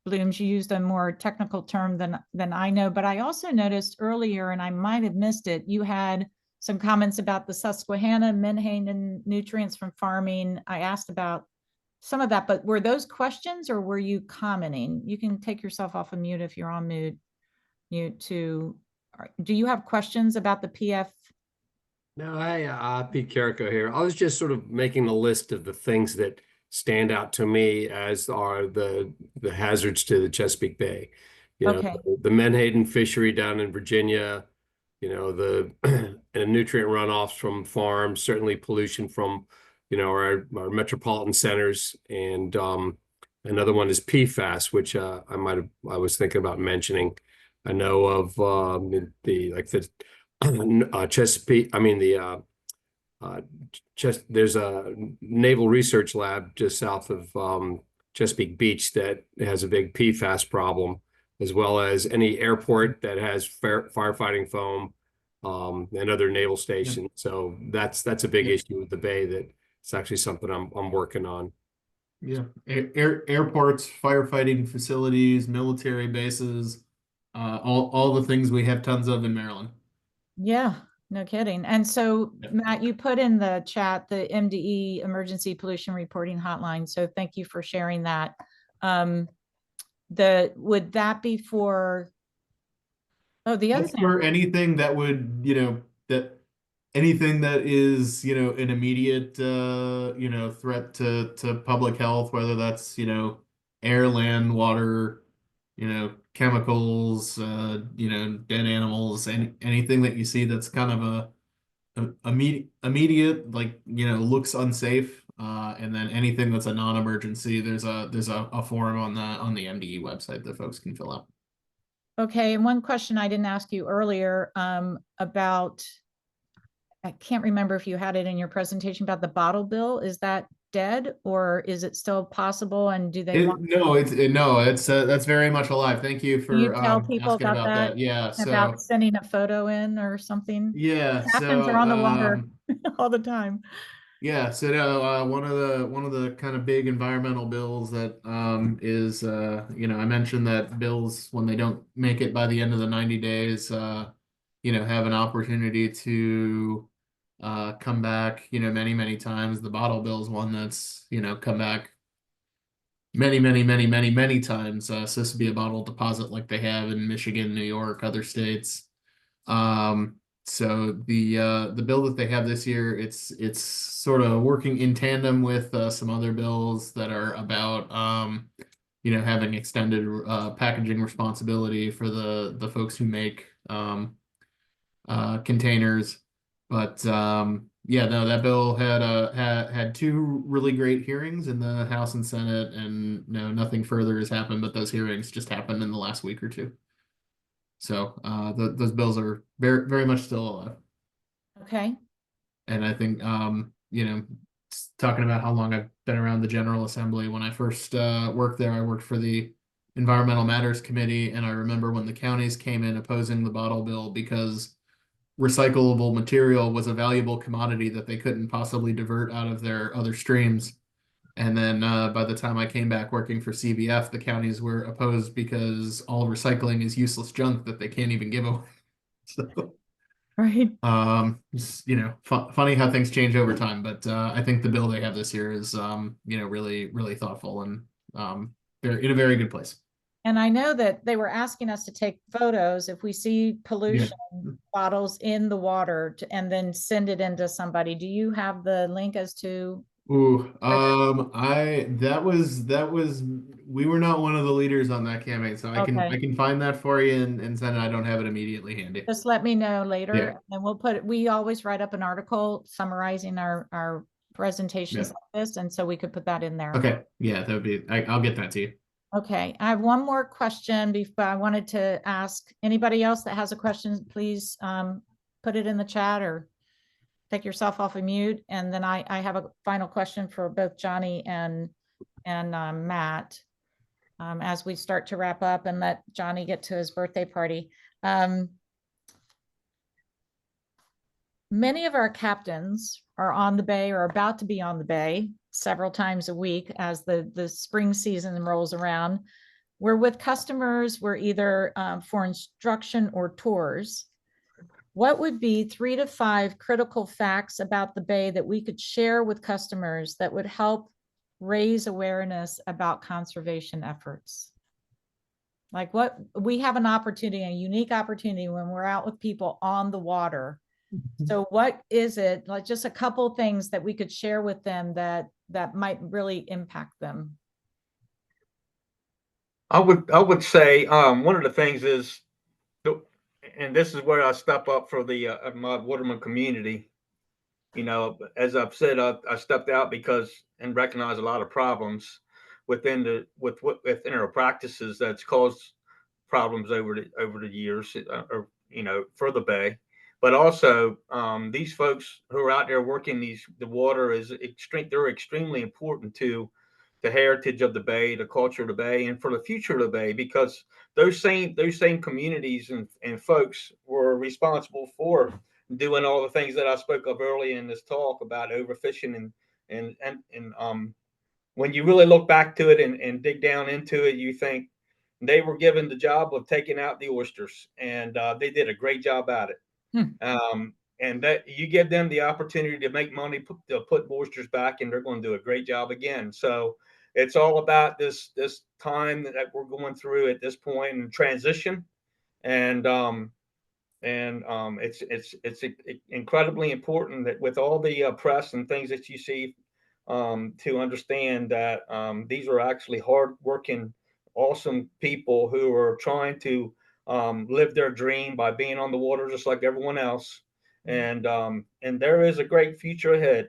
blooms. You used a more technical term than I know, but I also noticed earlier, and I might have missed it, you had some comments about the Susquehanna menhaden nutrients from farming. I asked about some of that, but were those questions, or were you commenting? You can take yourself off of mute if you're on mute. Do you have questions about the PF? No, Pete Carrico here. I was just sort of making a list of the things that stand out to me as are the hazards to the Chesapeake Bay. Okay. The menhaden fishery down in Virginia, the and nutrient runoffs from farms, certainly pollution from, our metropolitan centers, and another one is PFAS, which I was thinking about mentioning. I know of Chesapeake. There's a naval research lab just south of Chesapeake Beach that has a big PFAS problem, as well as any airport that has firefighting foam, and other naval stations. Yeah. So that's a big issue with the bay. That it's actually something I'm working on. Yeah, airports, firefighting facilities, military bases, all the things we have tons of in Maryland. Yeah, no kidding. And so, Matt, you put in the chat the MDE Emergency Pollution Reporting Hotline. So thank you for sharing that. Would that be for? Oh, the other thing. For anything that would, anything that is, an immediate, threat to public health, whether that's, air, land, water, chemicals, dead animals, anything that you see that's kind of immediate, like, looks unsafe. And then anything that's a non-emergency, there's a form on the MDE website that folks can fill out. Okay, and one question I didn't ask you earlier, about, I can't remember if you had it in your presentation, about the bottle bill. Is that dead, or is it still possible? And do they want? No, it's that's very much alive. Thank you for you tell people asking about that. Yeah, about sending a photo in or something. Yeah, Captains are on the water all the time. Yeah, so one of the kind of big environmental bills that is I mentioned that bills, when they don't make it by the end of the 90 days, have an opportunity to come back, many times. The bottle bill is one that's come back many times. Supposed to be a bottle deposit like they have in Michigan, New York, other states. So the bill that they have this year, it's sort of working in tandem with some other bills that are about having extended packaging responsibility for the folks who make containers. But that bill had two really great hearings in the House and Senate, and nothing further has happened, but those hearings just happened in the last week or two. So those bills are very, very much still alive. Okay. And I think, talking about how long I've been around the General Assembly, when I first worked there, I worked for the Environmental Matters Committee. And I remember when the counties came in opposing the bottle bill because recyclable material was a valuable commodity that they couldn't possibly divert out of their other streams. And then by the time I came back working for CBF, the counties were opposed because all recycling is useless junk that they can't even give away. So, right. Funny how things change over time. But I think the bill they have this year is, really, really thoughtful, and they're in a very good place. And I know that they were asking us to take photos if we see pollution bottles in the water and then send it into somebody. Do you have the link as to? Ooh, that was we were not one of the leaders on that campaign, so I can find that for you and send it. I don't have it immediately handy. Just let me know later, Yeah. and we'll put it. We always write up an article summarizing our presentations like this, and so we could put that in there. Okay, yeah, that would be. I'll get that to you. Okay, I have one more question before I wanted to ask anybody else that has a question, please put it in the chat or take yourself off of mute. And then I have a final question for both Johnny and Matt as we start to wrap up and let Johnny get to his birthday party. Many of our captains are on the bay or about to be on the bay several times a week as the spring season rolls around. We're with customers, we're either for instruction or tours. What would be 3 to 5 critical facts about the bay that we could share with customers that would help raise awareness about conservation efforts? Like what we have an opportunity, a unique opportunity when we're out with people on the water. So what is it, like just a couple of things that we could share with them that might really impact them? I would say one of the things is, and this is where I step up for the my waterman community. You know, as I've said, I stepped out because and recognized a lot of problems within our practices that's caused problems over the years, or you know, for the bay. But also, these folks who are out there working the water is they're extremely important to the heritage of the bay, the culture of the bay, and for the future of the bay, because those same communities and folks were responsible for doing all the things that I spoke of earlier in this talk about overfishing and when you really look back to it and dig down into it, you think they were given the job of taking out the oysters, and they did a great job at it. And that you give them the opportunity to make money, to put oysters back, and they're going to do a great job again. So it's all about this time that we're going through at this point in transition, and it's incredibly important that with all the press and things that you see, to understand that these are actually hardworking, awesome people who are trying to live their dream by being on the water just like everyone else. And there is a great future ahead.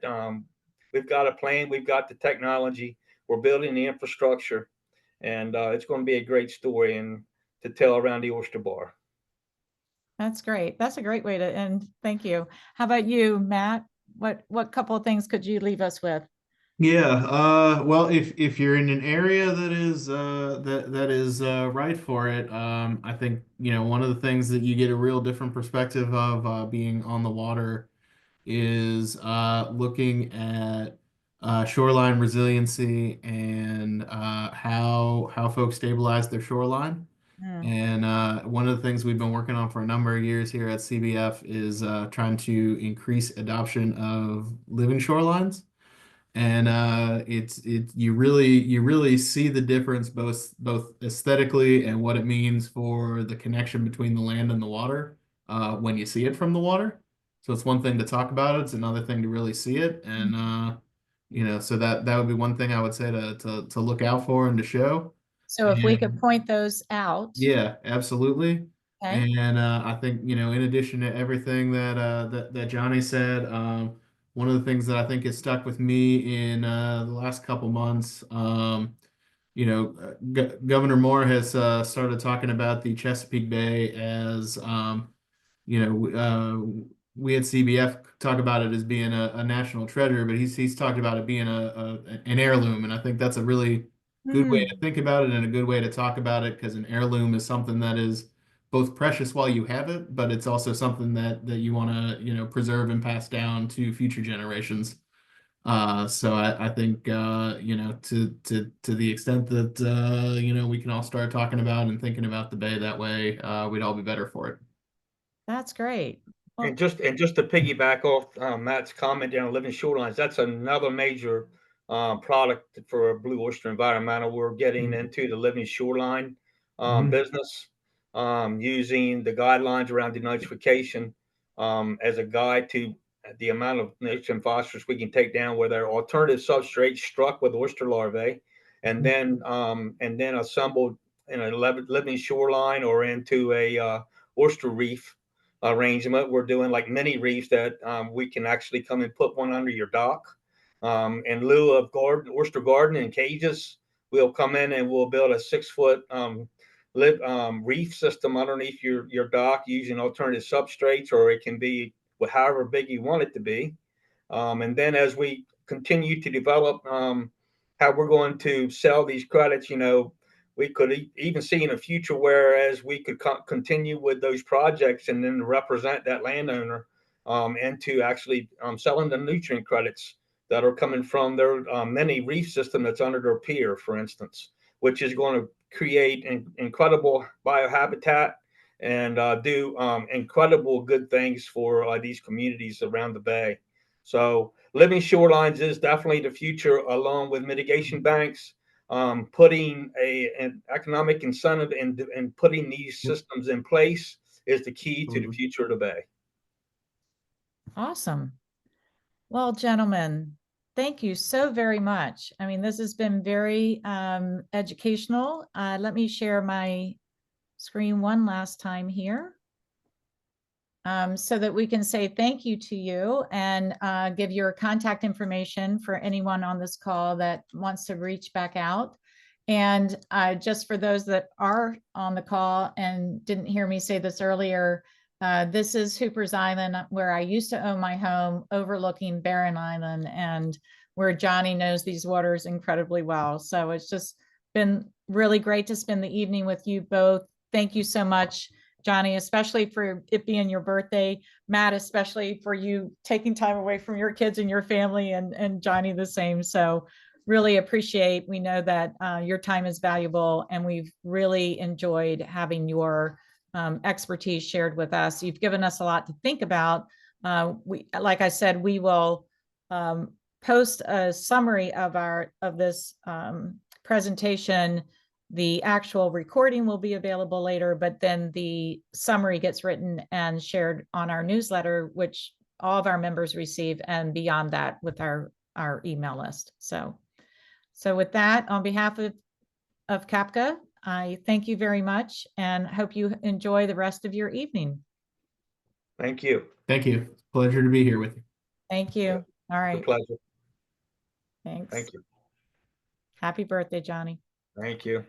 We've got a plan, we've got the technology, we're building the infrastructure, and it's going to be a great story and to tell around the oyster bar. That's great. That's a great way to end. Thank you. How about you, Matt? What couple of things could you leave us with? Yeah, well, if you're in an area that is that is right for it, I think, you know, one of the things that you get a real different perspective of being on the water is looking at shoreline resiliency and how folks stabilize their shoreline. And one of the things we've been working on for a number of years here at CBF is trying to increase adoption of living shorelines. And you really see the difference both aesthetically and what it means for the connection between the land and the water when you see it from the water. So it's one thing to talk about it, it's another thing to really see it. And you know, so that would be one thing I would say to look out for and to show. So if we could point those out. Yeah, absolutely. Okay. And I think, you know, in addition to everything that Johnny said, one of the things that I think has stuck with me in the last couple months, you know, Governor Moore has started talking about the Chesapeake Bay as, you know, we at CBF talk about it as being a national treasure, but he's talked about it being an heirloom, and I think that's a really good way to think about it and a good way to talk about it, because an heirloom is something that is both precious while you have it, but it's also something that you want to, you know, preserve and pass down to future generations. So I think you know, to the extent that you know, we can all start talking about and thinking about the bay that way, we'd all be better for it. That's great. Well, And just to piggyback off Matt's comment on living shorelines, that's another major product for Blue Oyster Environmental. We're getting into the living shoreline business, using the guidelines around denitrification as a guide to the amount of nitrogen and phosphorus we can take down with our alternative substrates struck with oyster larvae, and then assembled in a living shoreline or into a oyster reef arrangement. We're doing like mini reefs that we can actually come and put one under your dock. In lieu of oyster garden in cages, we'll come in and we'll build a 6-foot reef system underneath your dock using alternative substrates, or it can be however big you want it to be. And then as we continue to develop how we're going to sell these credits, we could even see in the future whereas we could continue with those projects and then represent that landowner into actually selling the nutrient credits that are coming from their mini reef system that's under their pier, for instance, which is going to create incredible biohabitat and do incredible good things for these communities around the bay. So living shorelines is definitely the future, along with mitigation banks, putting an economic incentive and putting these systems in place is the key to the future of the bay. Awesome. Well, gentlemen, thank you so very much. I mean, this has been very educational. Let me share my screen one last time here so that we can say thank you to you and give your contact information for anyone on this call that wants to reach back out. And just for those that are on the call and didn't hear me say this earlier, this is Hooper's Island, where I used to own my home overlooking Barren Island, and where Johnny knows these waters incredibly well. So it's just been really great to spend the evening with you both. Thank you so much, Johnny, especially for it being your birthday. Matt, especially for you taking time away from your kids and your family, and Johnny the same. So really appreciate, we know that your time is valuable, and we've really enjoyed having your expertise shared with us. You've given us a lot to think about. Like I said, we will post a summary of this presentation. The actual recording will be available later, but then the summary gets written and shared on our newsletter, which all of our members receive, and beyond that with our email list. So with that, on behalf of CAPCA, I thank you very much and hope you enjoy the rest of your evening. Thank you. Thank you. Pleasure to be here with you. Thank you. Yeah, All right. a pleasure. Thanks. Thank you. Happy birthday, Johnny. Thank you.